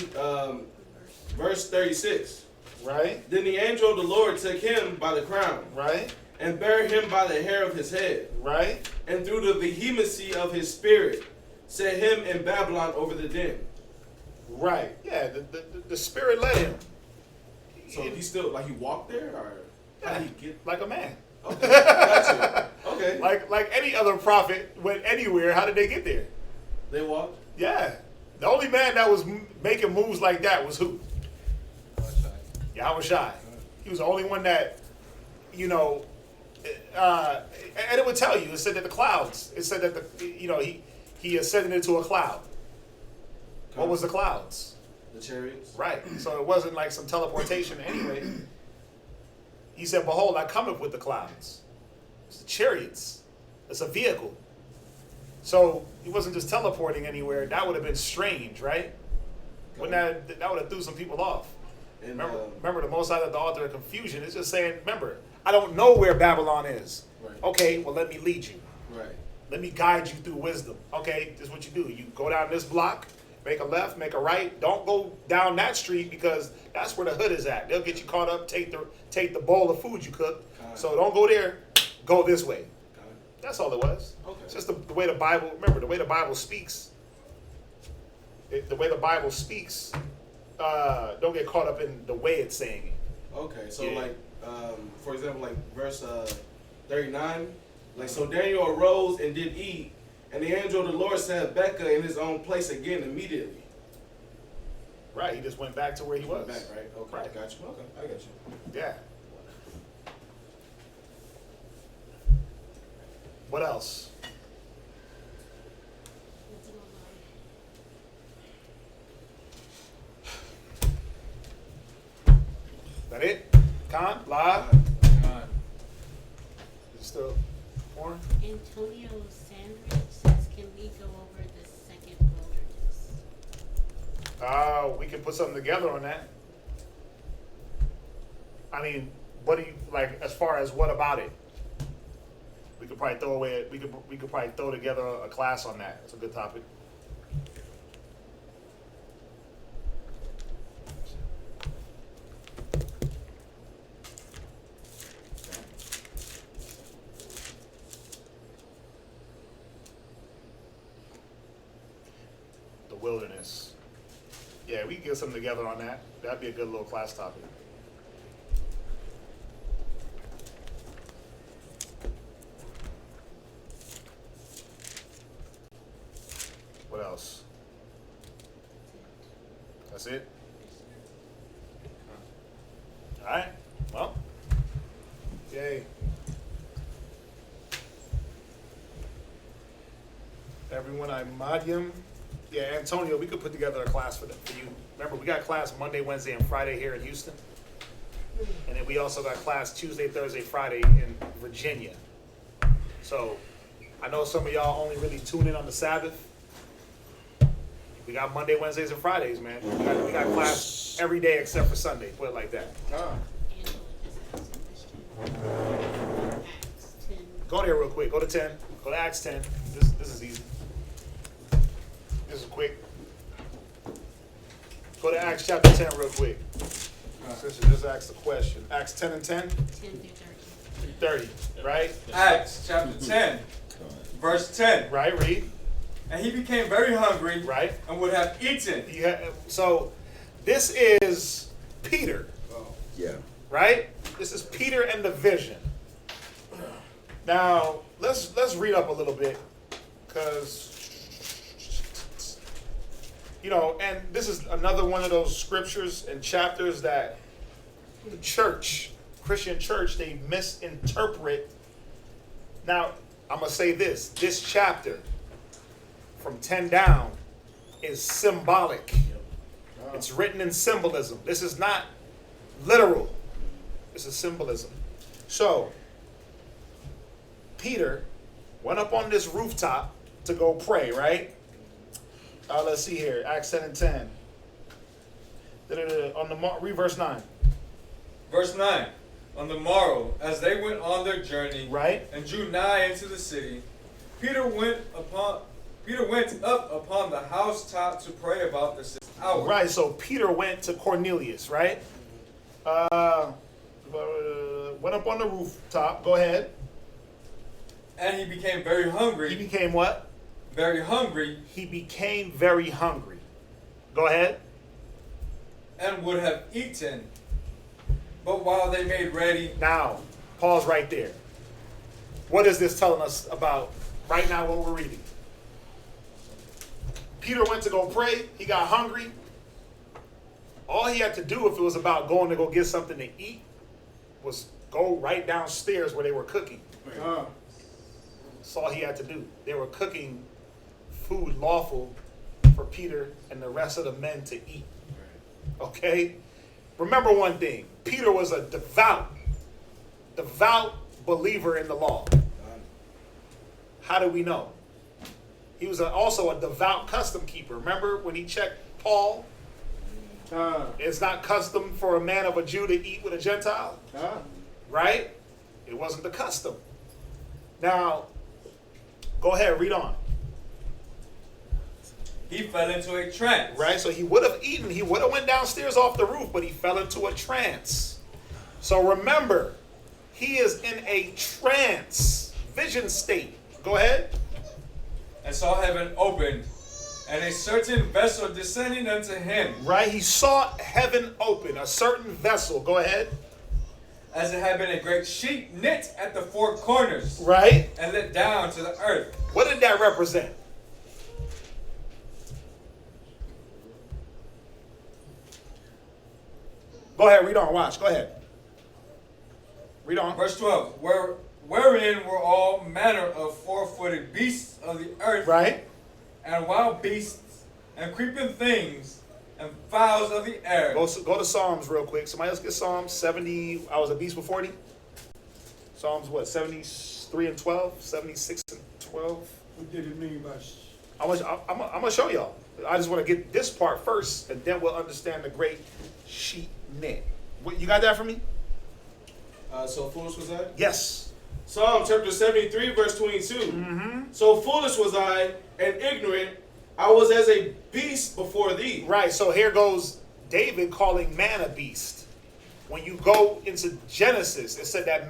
verse 36. Right? Then the angel of the Lord took him by the crown. Right? And bare him by the hair of his head. Right? And through the vehemency of his spirit set him in Babylon over the den. Right. Yeah, the spirit led him. So he still, like he walked there? Or how did he get? Like a man. Okay, gotcha. Okay. Like any other prophet went anywhere, how did they get there? They walked? Yeah. The only man that was making moves like that was who? Yahawashi. He was the only one that, and it would tell you. It said that the clouds. It said that he ascended into a cloud. What was the clouds? The chariots. Right. So it wasn't like some teleportation anyway. He said, "Behold, I cometh with the clouds." It's the chariots. It's a vehicle. So he wasn't just teleporting anywhere. That would have been strange, right? Wouldn't that would have threw some people off. And, Remember, the Most High, the author of confusion, is just saying, remember, I don't know where Babylon is. Right. Okay, well, let me lead you. Right. Let me guide you through wisdom. Okay, this is what you do. You go down this block, make a left, make a right. Don't go down that street because that's where the hood is at. They'll get you caught up, take the bowl of food you cooked. So don't go there. Go this way. That's all it was. Okay. It's just the way the Bible, remember, the way the Bible speaks. The way the Bible speaks, don't get caught up in the way it's saying it. Okay, so Yeah. like, for example, like verse 39, like, so Daniel arose and did eat, and the angel of the Lord set Habakkuk in his own place again immediately. Right, he just went back to where he was. Back, right? Okay, Right. got you. Okay, I got you. Yeah. What else? That it? Con? Live? Is it still pouring? Antonio Sandridge says, can we go over the second wilderness? We can put something together on that. I mean, what do you like as far as what about it? We could probably throw away. We could probably throw together a class on that. It's a good topic. The wilderness. Yeah, we can get something together on that. That'd be a good little class topic. What else? That's it? All right. Well, yay. Everyone, I Madium. Yeah, Antonio, we could put together a class for you. Remember, we got class Monday, Wednesday, and Friday here in Houston. And then we also got class Tuesday, Thursday, Friday in Virginia. So I know some of y'all only really tune in on the Sabbath. We got Monday, Wednesdays, and Fridays, man. We got class every day except for Sunday. Put it like that. Angela just asked a question. Acts 10. Go there real quick. Go to 10. Go to Acts 10. This is easy. This is quick. Go to Acts chapter 10 real quick. Since you just asked the question. Acts 10 and 10? 10 through 30, right? Acts chapter 10, verse 10. Right, read. And he became very hungry, Right. and would have eaten. So this is Peter, Yeah. right? This is Peter and the vision. Now, let's read up a little bit, because, you know, and this is another one of those scriptures and chapters that the church, Christian church, they misinterpret. Now, I'm going to say this chapter from 10 down is symbolic. It's written in symbolism. This is not literal. This is symbolism. So, Peter went up on this rooftop to go pray, right? Let's see here. Acts 10 and 10. Read verse 9. Verse 9. On the morrow, as they went on their journey, Right? and drew nigh into the city, Peter went up upon the housetop to pray about the 6th hour. Right, so Peter went to Cornelius, right? Went up on the rooftop. Go ahead. And he became very hungry. He became what? Very hungry. He became very hungry. Go ahead. And would have eaten. But while they made ready. Now, pause right there. What is this telling us about right now what we're reading? Peter went to go pray. He got hungry. All he had to do, if it was about going to go get something to eat, was go right downstairs where they were cooking. That's all he had to do. They were cooking food lawful for Peter and the rest of the men to eat. Okay? Remember one thing. Peter was a devout believer in the law. How do we know? He was also a devout custom keeper. Remember when he checked Paul? It's not custom for a man of a Jew to eat with a Gentile. Right? It wasn't the custom. Now, go ahead, read on. He fell into a trance. Right? So he would have eaten. He would have went downstairs off the roof, but he fell into a trance. So remember, he is in a trance, vision state. Go ahead. And saw heaven opened, and a certain vessel descending unto him. Right? He saw heaven open, a certain vessel. Go ahead. As it had been a great sheet knit at the four corners. Right? And let down to the earth. What did that represent? Go ahead, read on. Watch. Go ahead. Read on. Verse 12. Wherein were all manner of four-footed beasts of the earth. Right? And wild beasts, and creeping things, and fowls of the air. Go to Psalms real quick. Somebody else get Psalms 70. I was a beast before thee. Psalms what? 73 and 12? 76 and 12? What did it mean by I'm gonna show y'all. I just want to get this part first, and then we'll understand the great sheet knit. What, you got that for me? So foolish was I? Yes. Psalm chapter 73, verse 22. Mm-hmm. So foolish was I, and ignorant, I was as a beast before thee. Right, so here goes David calling man a beast. When you go into Genesis, it said that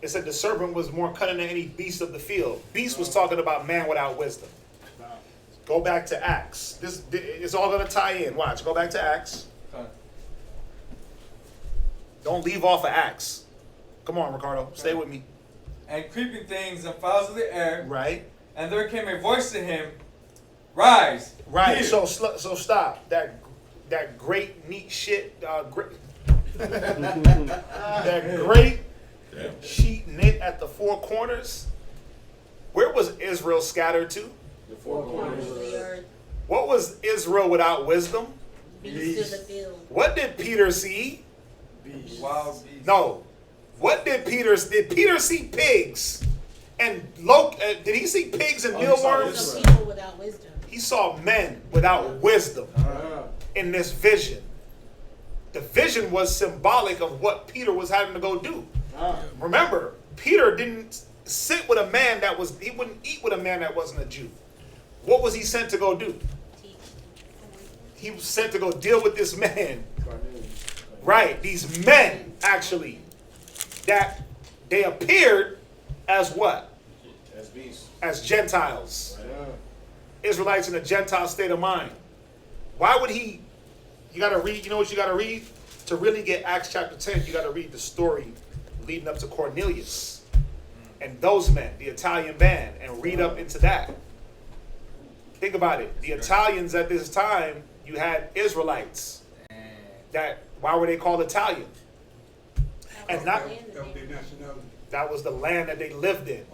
it said the serpent was more cunning than any beast of the field. Beast was talking about man without wisdom. Go back to Acts. It's all going to tie in. Watch, go back to Acts. Don't leave off of Acts. Come on, Ricardo, stay with me. And creeping things and fowls of the air. Right. And there came a voice to him, Rise. Right. Here. So stop. That great neat shit. That great sheet knit at the four corners. Where was Israel scattered to? The four corners of the earth. What was Israel without wisdom? Beasts of the field. What did Peter see? beast? Wild beasts. No. What did Peter see? Pigs and did he see pigs and mealworms? Some people without wisdom. He saw men without wisdom in this vision. The vision was symbolic of what Peter was having to go do. Remember, Peter didn't sit with a man he wouldn't eat with a man that wasn't a Jew. What was he sent to go do? He was sent to go deal with this man. Right, these men, actually, that they appeared as what? As beasts. As Gentiles. Israelites in a Gentile state of mind. Why would he? You got to read, you know what you got to read? To really get Acts chapter 10, you got to read the story leading up to Cornelius and those men, the Italian band, and read up into that. Think about it. The Italians at this time, you had Israelites. Why were they called Italian? And not that was the land that they lived in.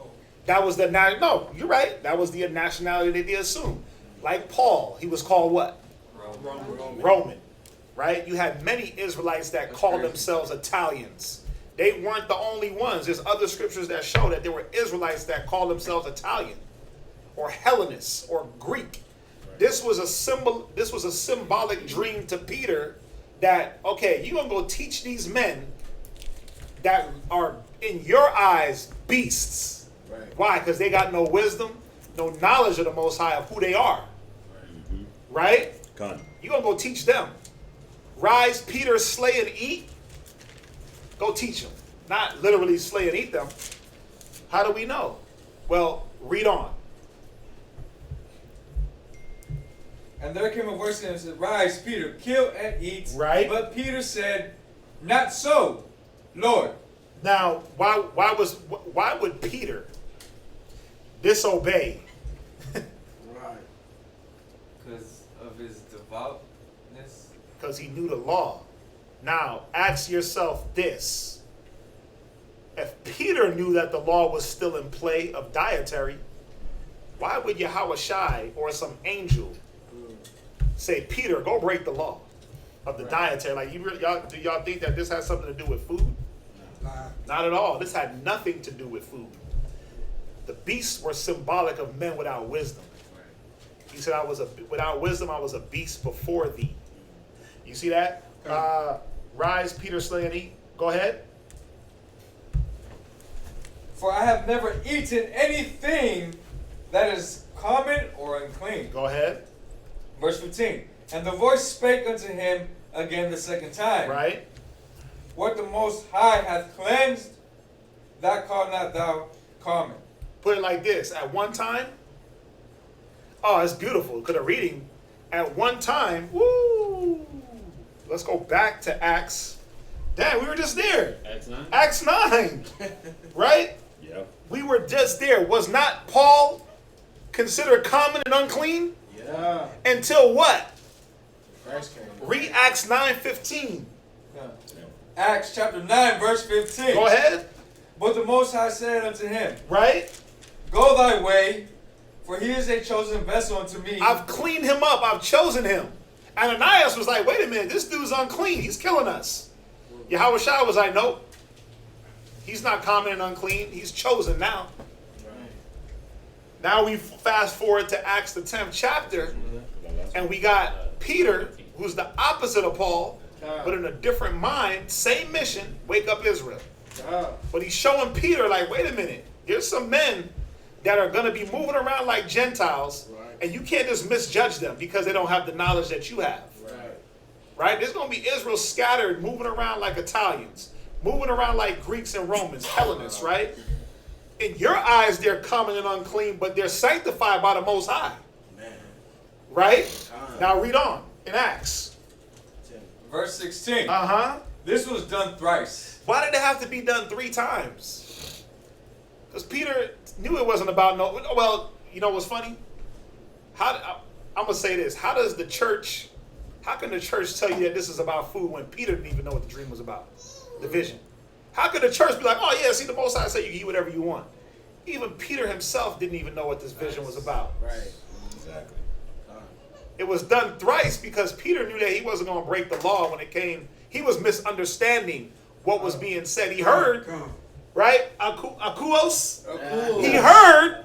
That was the no, you're right. That was the nationality that they assumed. Like Paul, he was called what? Roman. Right? You had many Israelites that called themselves Italians. They weren't the only ones. There's other scriptures that show that there were Israelites that called themselves Italian or Hellenists or Greek. This was a symbol. This was a symbolic dream to Peter that, okay, you're going to go teach these men that are, in your eyes, beasts. Right. Why? Because they got no wisdom, no knowledge of the Most High of who they are. Right? You're going to go teach them. Rise, Peter, slay and eat. Go teach them. Not literally slay and eat them. How do we know? Well, read on. And there came a voice to him and said, Rise, Peter, kill and eat. Right. But Peter said, Not so, Lord. Now, why would Peter disobey? Right. Because of his devoutness. Because he knew the law. Now, ask yourself this. If Peter knew that the law was still in play of dietary, why would Yahawashi or some angel say, Peter, go break the law of the dietary? Like, do y'all think that this has something to do with food? Not at all. This had nothing to do with food. The beasts were symbolic of men without wisdom. He said, without wisdom, I was a beast before thee. You see that? Rise, Peter, slay and eat. Go ahead. For I have never eaten anything that is common or unclean. Go ahead. Verse 15. And the voice spake unto him again the second time. Right. What the Most High hath cleansed, that call not thou common. Put it like this. At one time, oh, it's beautiful. Because the reading, at one time, woo. Let's go back to Acts. Damn, we were just there. Acts 9? Acts 9. Right? Yeah. We were just there. Was not Paul considered common and unclean? Yeah. Until what? Christ came. Read Acts 9:15. Acts chapter 9, verse 15. Go ahead. But the Most High said unto him, Right? Go thy way, for he is a chosen vessel unto me. I've cleaned him up. I've chosen him. Ananias was like, wait a minute. This dude's unclean. He's killing us. Yahawashi was like, nope. He's not common and unclean. He's chosen now. Right. Now we fast forward to Acts the 10th chapter. And we got Peter, who's the opposite of Paul, but in a different mind, same mission, wake up Israel. But he's showing Peter like, wait a minute, there's some men that are going to be moving around like Gentiles, and you can't just misjudge them because they don't have the knowledge that you have. Right? There's going to be Israel scattered, moving around like Italians, moving around like Greeks and Romans, Hellenists, right? In your eyes, they're common and unclean, but they're sanctified by the Most High. Right? Now read on in Acts. Verse 16. Uh-huh. This was done thrice. Why did it have to be done 3 times? Because Peter knew it wasn't about no... Well, you know what's funny? I'm going to say this. How can the church tell you that this is about food when Peter didn't even know what the dream was about? The vision. How could the church be like, oh yeah, see, the Most High say you can eat whatever you want? Even Peter himself didn't even know what this vision was about. Right. Exactly. It was done thrice because Peter knew that he wasn't going to break the law when it came. He was misunderstanding what was being said. He heard, right? Akuos. He heard,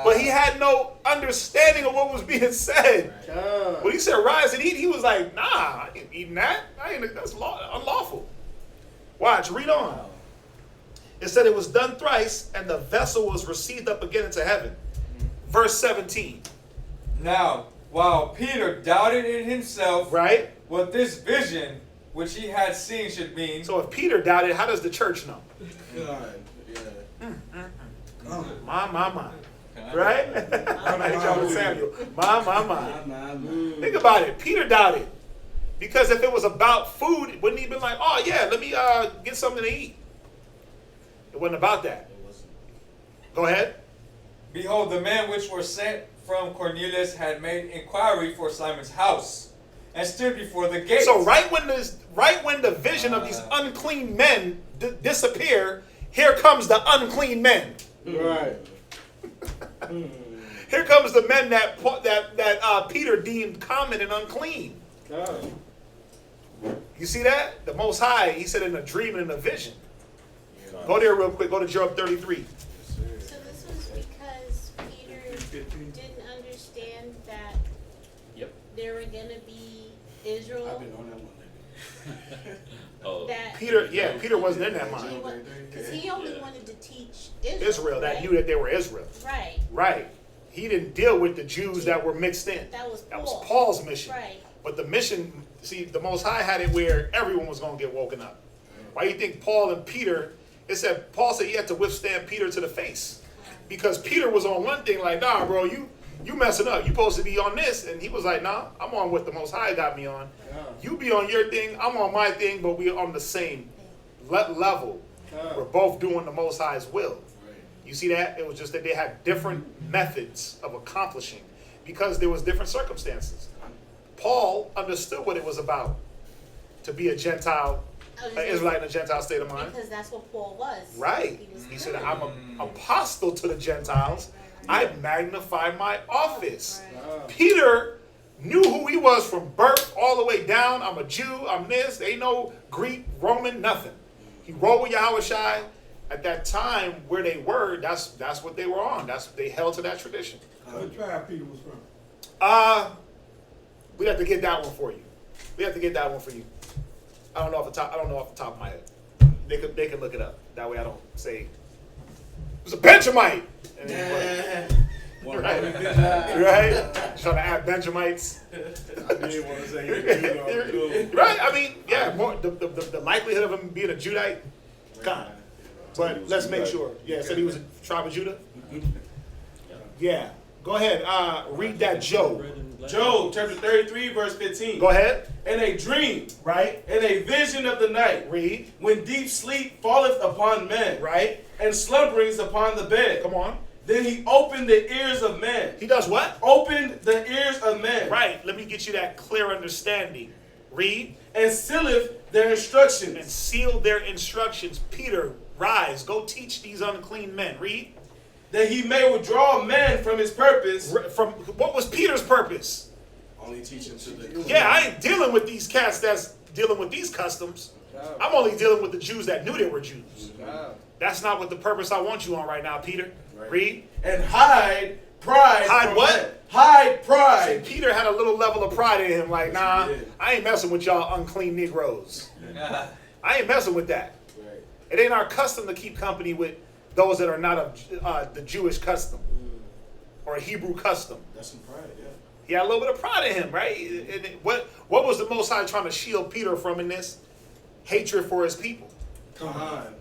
but he had no understanding of what was being said. God. When he said rise and eat, he was like, nah, I ain't eating that. That's unlawful. Watch, read on. It said it was done thrice, and the vessel was received up again into heaven. Verse 17. Now, while Peter doubted in himself Right? what this vision which he had seen should mean. So if Peter doubted, how does the church know? God. Yeah. My. Right? I'm like John Samuel. My. Think about it. Peter doubted. Because if it was about food, it wouldn't he been like, oh yeah, let me get something to eat. It wasn't about that. Go ahead. Behold, the men which were sent from Cornelius had made inquiry for Simon's house, and stood before the gate. So right when the vision of these unclean men disappear, here comes the unclean men. Right. Here comes the men that Peter deemed common and unclean. God. You see that? The Most High, he said in a dream and in a vision. Go there real quick. Go to Job 33. So this was because Peter didn't understand that Yep. there were gonna be Israel. I've been on that one. Oh. That Peter wasn't in that mind. because he only wanted to teach Israel, that right? knew that they were Israel. Right. Right. He didn't deal with the Jews that were mixed in. That was That was Paul. Paul's mission. Right. But the mission, see, the Most High had it where everyone was going to get woken up. Why do you think Paul and Peter, Paul said he had to withstand Peter to the face. Because Peter was on one thing like, nah, bro, you messing up. You supposed to be on this. And he was like, nah, I'm on what the Most High got me on. You be on your thing, I'm on my thing, but we're on the same level. We're both doing the Most High's will. You see that? It was just that they had different methods of accomplishing because there was different circumstances. Paul understood what it was about to be a Gentile, an Israelite in a Gentile state of mind. Because that's what Paul was. Right. He said, I'm an apostle to the Gentiles. I magnify my office. Peter knew who he was from birth all the way down. I'm a Jew. I'm this. They know Greek, Roman, nothing. He rolled with Yahawashi. At that time, where they were, that's what they were on. They held to that tradition. What tribe Peter was from? We'd have to get that one for you. I don't know off the top of my head. They can look it up. That way I don't say it was a Benjamite. Right? Trying to add Benjamites. I didn't want to say Right? I mean, yeah, more the likelihood of him being a Judite, gone. But let's make sure. Yeah, said he was a tribe of Judah. Yeah. Go ahead. Read that Job. Job chapter 33 verse 15. Go ahead. In a dream, Right. in a vision of the night, Read. when deep sleep falleth upon men, Right. and slumberings upon the bed. Come on. Then he opened the ears of men. He does what? Opened the ears of men. Right. Let me get you that clear understanding. Read. And sealeth their And instructions. seal their instructions. Peter, rise. Go teach these unclean men. Read. That he may withdraw man from his purpose. From what was Peter's purpose? Only teaching to the Yeah, I ain't dealing with these cats that's dealing with these customs. I'm only dealing with the Jews that knew they were Jews. That's not what the purpose I want you on right now, Peter. Read. And hide pride. Hide from what? men. Hide See, pride. Peter had a little level of pride in him, like, nah, Yes, he did. I ain't messing with y'all unclean Negroes. Yeah. I ain't messing with that. Right. It ain't our custom to keep company with those that are not of the Jewish custom or Hebrew custom. That's some pride, yeah. He had a little bit of pride in him, right? And what was the Most High trying to shield Peter from in this? Hatred for his people, Come on.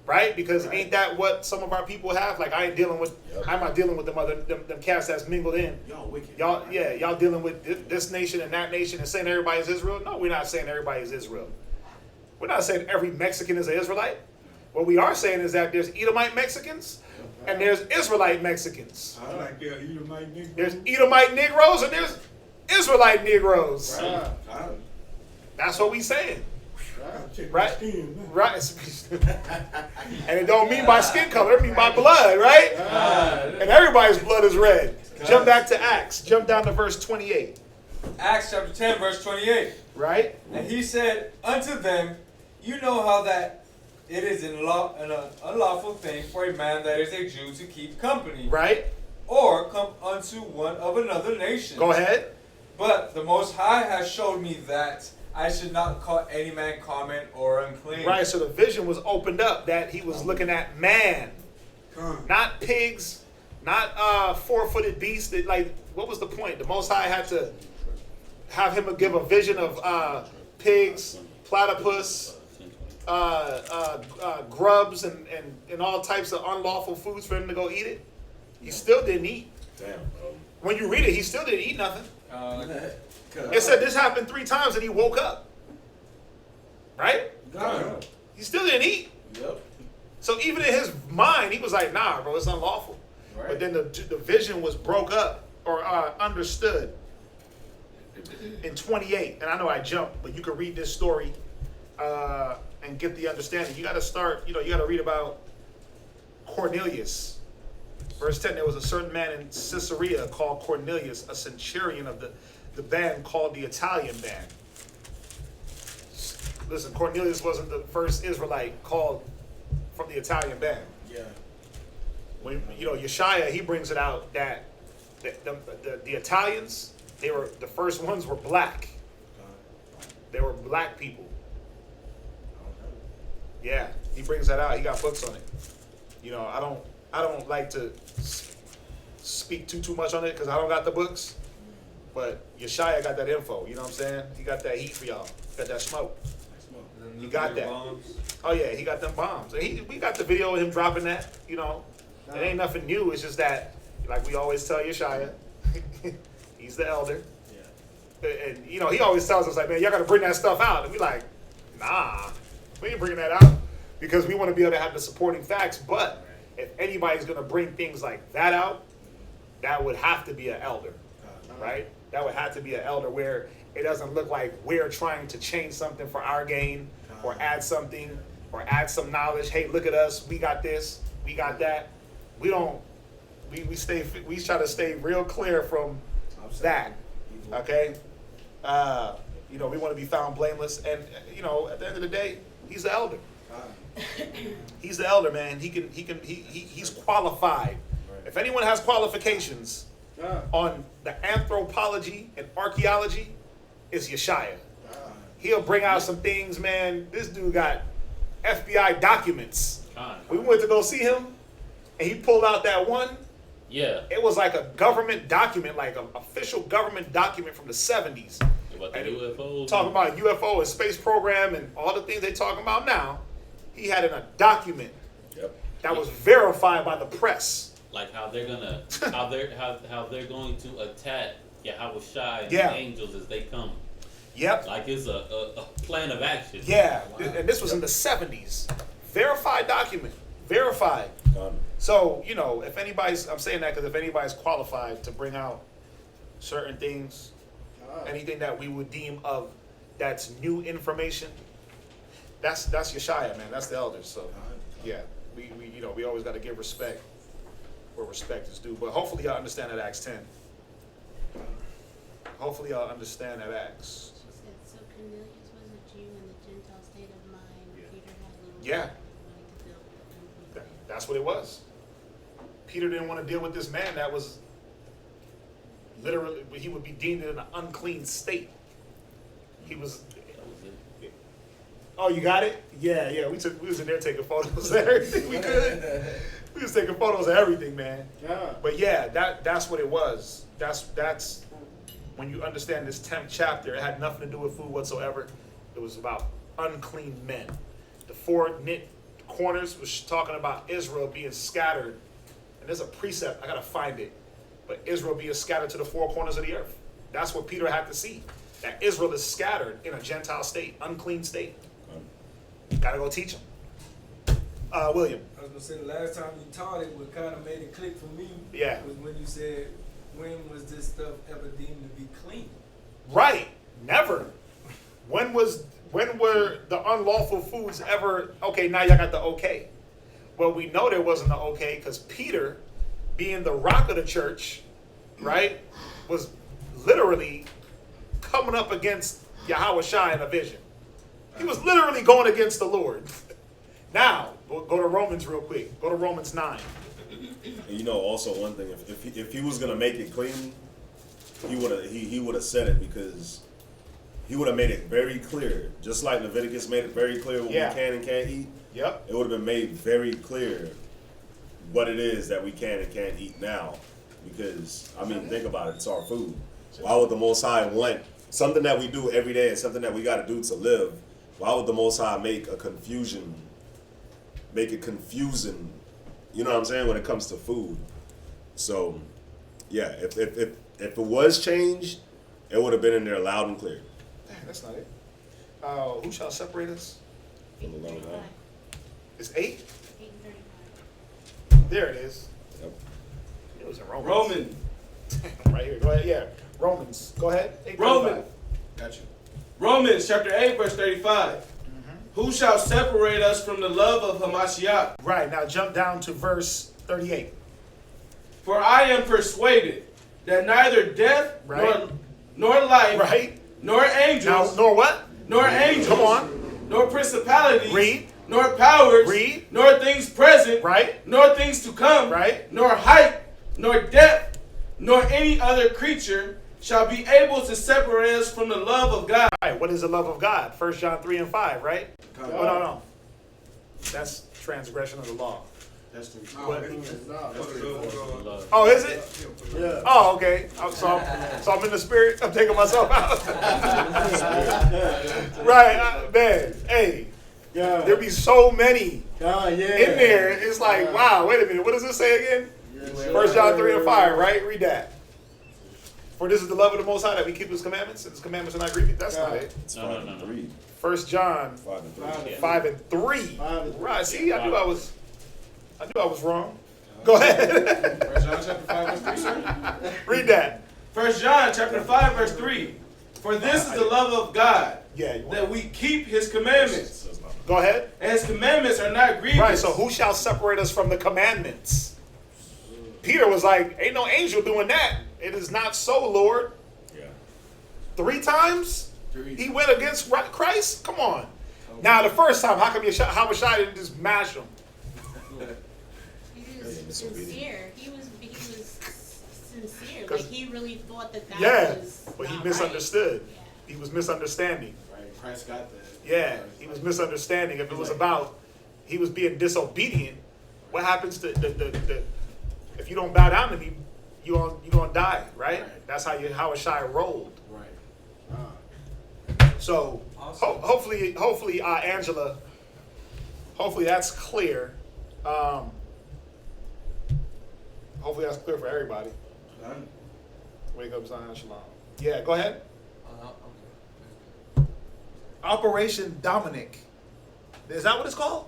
right? Because ain't that what some of our people have? Like, I'm not dealing with them cats that's mingled in. Y'all wicked. Y'all dealing with this nation and that nation and saying everybody is Israel? No, we're not saying everybody is Israel. We're not saying every Mexican is an Israelite. What we are saying is that there's Edomite Mexicans and there's Israelite Mexicans. I like that Edomite nigga. There's Edomite Negroes and there's Israelite Negroes. Right. That's what we saying. Check Right? my skin, man. Right. And it don't mean by skin color, it mean by blood, right? And everybody's blood is red. Jump back to Acts. Jump down to verse 28. Acts chapter 10, verse 28. Right? And he said unto them, you know how that it is an unlawful thing for a man that is a Jew to keep company, Right? or come unto one of another nation. Go ahead. But the Most High has showed me that I should not call any man common or unclean. Right, so the vision was opened up that he was looking at man, not pigs, not four-footed beasts. That, like, what was the point? The Most High had to have him give a vision of pigs, platypus, grubs, and all types of unlawful foods for him to go eat it. He still didn't eat. Damn. When you read it, he still didn't eat nothing. Okay. It said this happened 3 times and he woke up. Right? God. He still didn't eat. Yep. So even in his mind, he was like, nah, bro, it's unlawful. Right. But then the vision was broke up or understood in 28. And I know I jumped, but you can read this story and get the understanding. You got to start, you got to read about Cornelius. Verse 10, there was a certain man in Caesarea called Cornelius, a centurion of the band called the Italian band. Listen, Cornelius wasn't the first Israelite called from the Italian band. Yeah. When Yeshaya, he brings it out that the Italians, they were the first ones were black. They were black people. Yeah, he brings that out. He got books on it. I don't like to speak too much on it because I don't got the books. But Yeshaya got that info. You know what I'm saying? He got that heat for y'all. Got that smoke. He got that. Bombs. Oh yeah, he got them bombs. And we got the video of him dropping that. It ain't nothing new. It's just that, like we always tell Yeshaya, he's the elder. Yeah. And he always tells us like, man, y'all got to bring that stuff out. And we like, nah, we ain't bringing that out because we want to be able to have the supporting facts. But if anybody's gonna bring things like that out, that would have to be an elder, right? That would have to be an elder where it doesn't look like we're trying to change something for our gain or add something or add some knowledge. Hey, look at us. We got this. We got that. We don't. We try to stay real clear from that. Okay. We want to be found blameless, and at the end of the day, he's the elder. He's the elder, man. He's qualified. If anyone has qualifications on the anthropology and archaeology, it's Yeshaya. He'll bring out some things, man. This dude got FBI documents. We went to go see him, and he pulled out that one. Yeah. It was like a government document, like an official government document from the 70s. About the UFOs. Talking about UFO and space program and all the things they talking about now. He had in a document that was verified by the press. Like how they're gonna, how they're going to attack Yahawashi and the angels as they come. Yep. Like it's a plan of action. Yeah, and this was in the 70s. Verified document. Verified. So, if anybody's, I'm saying that because if anybody's qualified to bring out certain things, anything that we would deem of that's new information, that's Yeshaya, man. That's the elders. So, yeah, we always got to give respect where respect is due. But hopefully y'all understand that Acts 10. Hopefully y'all understand that Acts. So Cornelius was a Jew in the Gentile state of mind. Peter had little Yeah. wanting to build with them. That's what it was. Peter didn't want to deal with this man that was literally, he would be deemed in an unclean state. He was. Oh, you got it? Yeah. We was in there taking photos of everything we could. We was taking photos of everything, man. Yeah. But yeah, that's what it was. That's when you understand this 10th chapter. It had nothing to do with food whatsoever. It was about unclean men. The 4 knit corners was talking about Israel being scattered. And there's a precept, I gotta find it. But Israel being scattered to the 4 corners of the earth. That's what Peter had to see. That Israel is scattered in a Gentile state, unclean state. Gotta go teach them. William. I was gonna say the last time you taught it, what kind of made it click for me was when you said, when was this stuff ever deemed to be clean? Right. Never. When were the unlawful foods ever, okay, now y'all got the okay. Well, we know there wasn't the okay because Peter, being the rock of the church, right, was literally coming up against Yahawashi in a vision. He was literally going against the Lord. Now, we'll go to Romans real quick. Go to Romans 9. And you know, also one thing, if he was gonna make it clean, he would have said it, because he would have made it very clear, just like Leviticus made it very clear what we can and can't eat. Yep. It would have been made very clear what it is that we can and can't eat now, because I mean, think about it, it's our food. Why would the Most High want something that we do every day and something that we got to do to live? Why would the Most High make it confusing? You know what I'm saying, when it comes to food. So, yeah, if it was changed, it would have been in there loud and clear. Dang, that's not it. Who shall separate us? From the love of God. It's 8? 8:35. There it is. Yep. It was in Romans. Roman. Right here. Go ahead. Yeah. Romans. Go ahead. 8:35. Roman. Got you. Romans chapter 8, verse 35. Who shall separate us from the love of Hamashiach? Right. Now jump down to verse 38. For I am persuaded that neither death nor life, nor angels, now, nor what? Nor angels, come on, nor principalities, read, nor powers, read, nor things present, nor things to come, nor height, nor depth, nor any other creature shall be able to separate us from the love of God. Right. What is the love of God? 1 John 3 and 5, right? Oh, no. That's transgression of the law. That's the Oh, is it? Yeah. Oh, okay. So I'm in the spirit. I'm taking myself out. Right, man. Hey, there be so many in there. It's like, wow. Wait a minute. What does it say again? 1 John 3 and 5. Right. Read that. For this is the love of the Most High, that we keep His commandments, and His commandments are not grievous. That's not it. It's 5 and 3. 1 John 5 and 3. Right. See, I knew I was wrong. Go ahead. 1 John chapter 5 verse 3, sir. Read that. 1 John chapter 5 verse 3. For this is the love of God, that we keep His commandments. Go ahead. And His commandments are not grievous. Right, so who shall separate us from the commandments? Peter was like, ain't no angel doing that. It is not so, Lord. Yeah. 3 times he went against Christ? Come on. Now, the first time, how come Yahawashi didn't just mash him? He was sincere. He was sincere. Like, he really thought that was but he not misunderstood. Right. Yeah. He was misunderstanding. Right, Christ got that. Yeah, he was misunderstanding. If it was about he was being disobedient, what happens to the if you don't bow down to me, you're gonna die, right? That's how Yahawashi rolled. Right. So hopefully, Angela, hopefully that's clear. Hopefully that's clear for everybody. Done. Wake up, Zion, Shalom. Yeah, go ahead. Operation Dominic. Is that what it's called?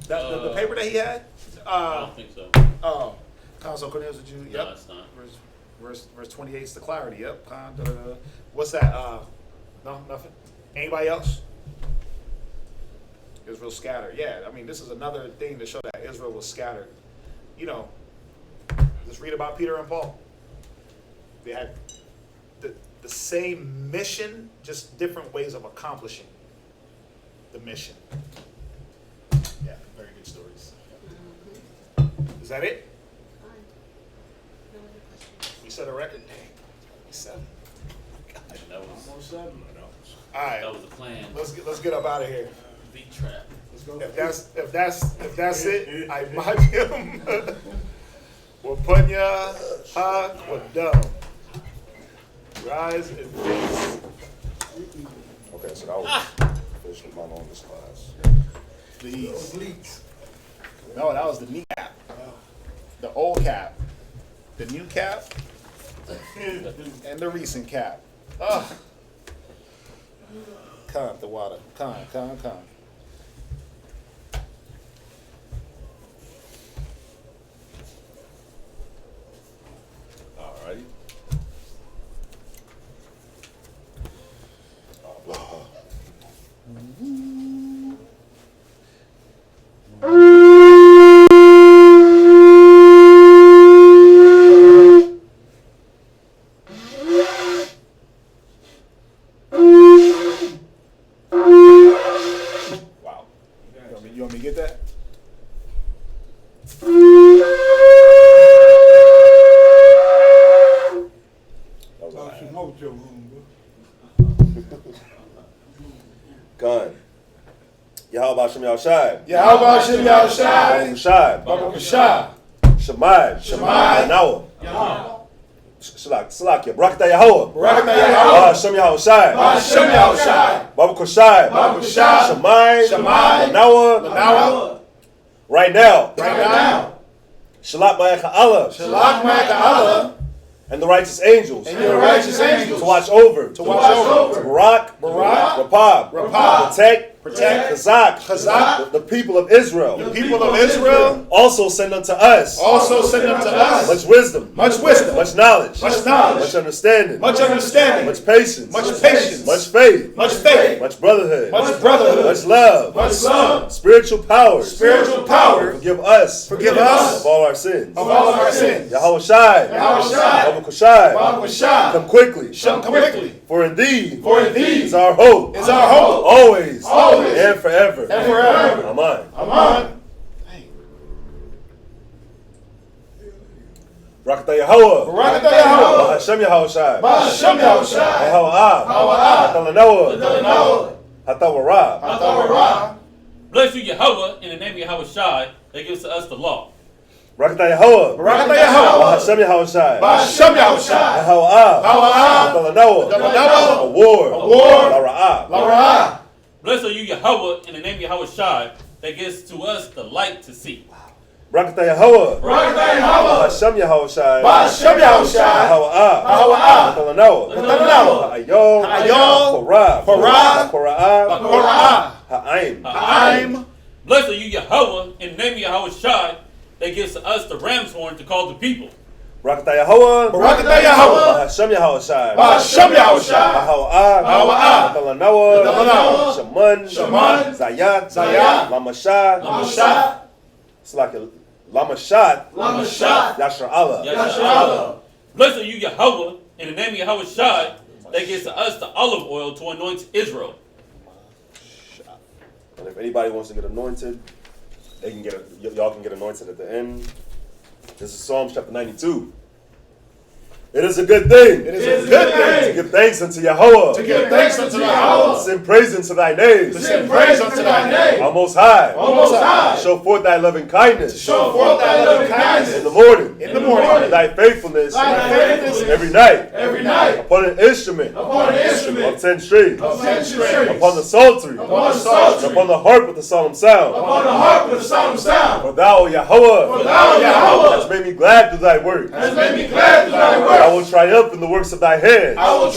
The paper that he had? I don't think so. Oh, Council Cornelius Jew. Yep. No, it's not. Verse 28 is the clarity. Yep. What's that? No, nothing. Anybody else? Israel scattered. Yeah, I mean, this is another thing to show that Israel was scattered. You know, just read about Peter and Paul. They had the same mission, just different ways of accomplishing the mission. Yeah, very good stories. Is that it? Fine. No other questions. We set a record. Dang, 7. That was Almost 7. All right, that was the plan. let's get up out of here. Beat trap. If that's it, I mod him. Wapunya Hakwadam. Rise in peace. Okay, so that was officially my longest class. Please. No, that was the knee cap. The old cap. The new cap. And the recent cap. Ugh. Come, the water. Come. Alrighty. Yahawashi. Yahawashi Yahawashi. Baruch Shah. Shemai. Yanawa. Salakia. Barakatah Yahweh. Hashem Yahawashi. Hashem Yahawashi. Baruch Shai. Shemai. Yanawa. Right now. Shalak Ma'acha Allah. And the righteous angels. To watch over. Barak. Rapab. Protect. Chazak. The people of Israel. Also send unto us. Much wisdom. Much knowledge. Much understanding. Much patience. Much faith. Much brotherhood. Much love. Spiritual power. Forgive us. Of all our sins. Yahawashi. Come quickly. For indeed is our hope. Always. And forever. Amen. Barakatah Yahweh. Hashem Yahawashi. Hatawara. Bless you, Yahweh, in the name of Yahawashi that gives to us the law. Barakatah Yahweh. Hashem Yahawashi. A war. Lara'ah. Blessed are you, Yahweh, in the name of Yahawashi that gives to us the light to see. Barakatah Yahweh. Hashem Yahawashi. Ha'aim. Blessed are you, Yahweh, in the name of Yahawashi that gives to us the ram's horn to call the people. Barakatah Yahweh. Hashem Yahawashi. Shaman. Zayat. Lamashat. Lamashat. Yashar Allah. Blessed are you, Yahweh, in the name of Yahawashi that gives to us the olive oil to anoint Israel. And if anybody wants to get anointed, y'all can get anointed at the end. This is Psalms chapter 92. It is a good thing. To give thanks unto Yahweh. To sing praise unto thy name. Our Most High. Show forth thy loving kindness. In the morning. And thy faithfulness. Every night. Upon an instrument. Of 10 strings. Upon the psaltery. And upon the harp with the solemn sound. For thou, O Yahweh, hast made me glad through thy work. I will triumph in the works of thy hands. O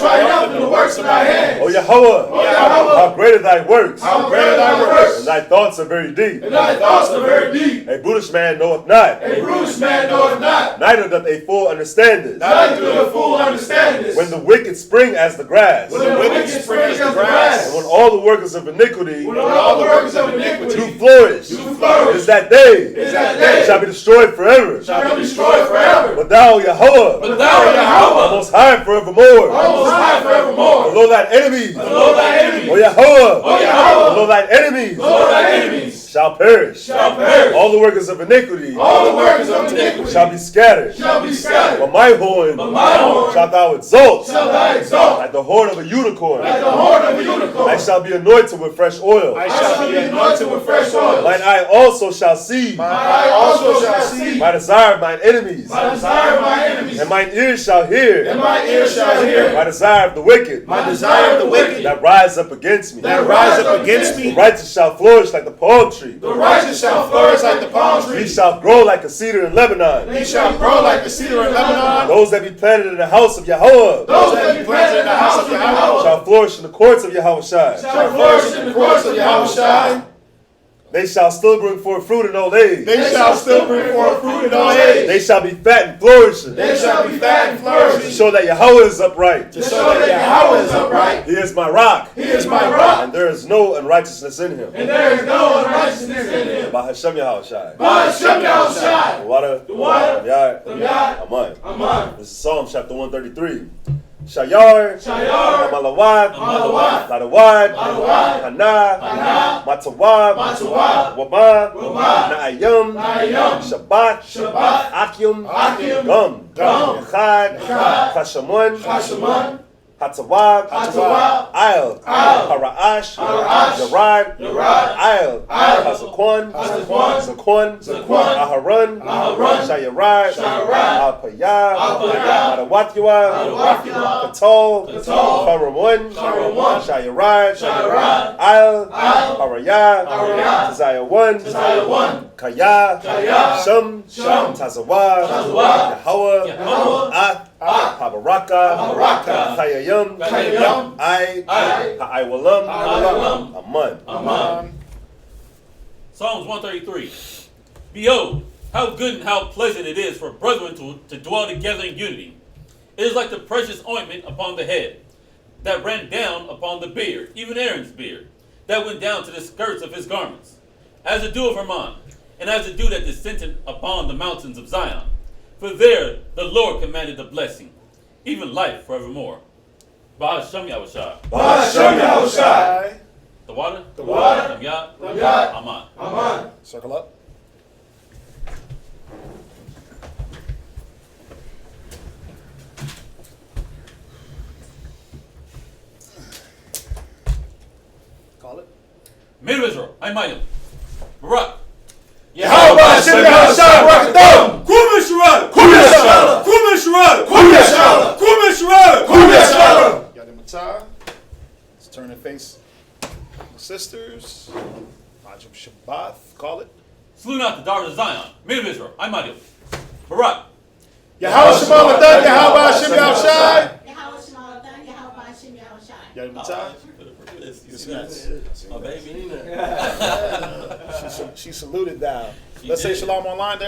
Yahweh, how great are thy works. And thy thoughts are very deep. A brutish man knoweth not. Neither doth a fool understand this. When the wicked spring as the grass. And when all the workers of iniquity do flourish. Is that they shall be destroyed forever. But thou, Yahweh, Most High forevermore. Below thine enemies. O Yahweh. Below thine enemies. Shall perish. All the workers of iniquity. Shall be scattered. But my horn. Shalt thou exalt. Like the horn of a unicorn. I shall be anointed with fresh oil. Mine eye also shall see. My desire of mine enemies. And mine ears shall hear. My desire of the wicked. That rise up against me. The righteous shall flourish like the palm tree. He shall grow like a cedar in Lebanon. Those that be planted in the house of Yahweh. Shall flourish in the courts of Yahawashi. They shall still bring forth fruit in old age. They shall be fat and flourishing. To show that Yahweh is upright. He is my rock. And there is no unrighteousness in him. By Hashem Yahawashi. The water. Amen. This is Psalm chapter 133. Shayar, Amalawad, Ladawad, Hana, Matawab, Wabah, Na'ayim, Shabbat, Akim, Gum, Echad, Chashamun, Hatzawab, Ayel, Hara'ash, Yarad, Ayel, Hazaquan, Zaquan, Aharon, Shayarad, Alpayah, Madawatyua, Katol, Faramon, Shayarad, Ayel, Harayah, Tazayah 1, Kaya, Shum, Tazawah, Yahweh, Habaraka, Hayayim, I, Ha'aiwalam, Aman. Psalms 133. Behold, how good and how pleasant it is for brethren to dwell together in unity. It is like the precious ointment upon the head, that ran down upon the beard, even Aaron's beard, that went down to the skirts of his garments, as the dew of Hermon, and as the dew that descended upon the mountains of Zion. For there the Lord commanded the blessing, even life forevermore. Ba'ashem Yahawashi. Ba'ashem Yahawashi. The water? The water. Yah. Aman. Aman. Circle up. Call it. Men of Israel, I'm Ma'am. Barak. Yahawashi Yahawashi Rakatham. Kumishral. Kumishral. Kumishral. Kumishral. Kumishral. Kumishral. Yadimatah. Let's turn and face the sisters. Ajim Shabbat. Call it. Slew not the daughters of Zion. Men of Israel, I'm Ma'am. Barak. Yahawashi Mawadan Yahawashi Yahawashi. Yahawashi Mawadan Yahawashi Yahawashi. Yadimatah. My baby. She saluted thou. Let's say shalom online there.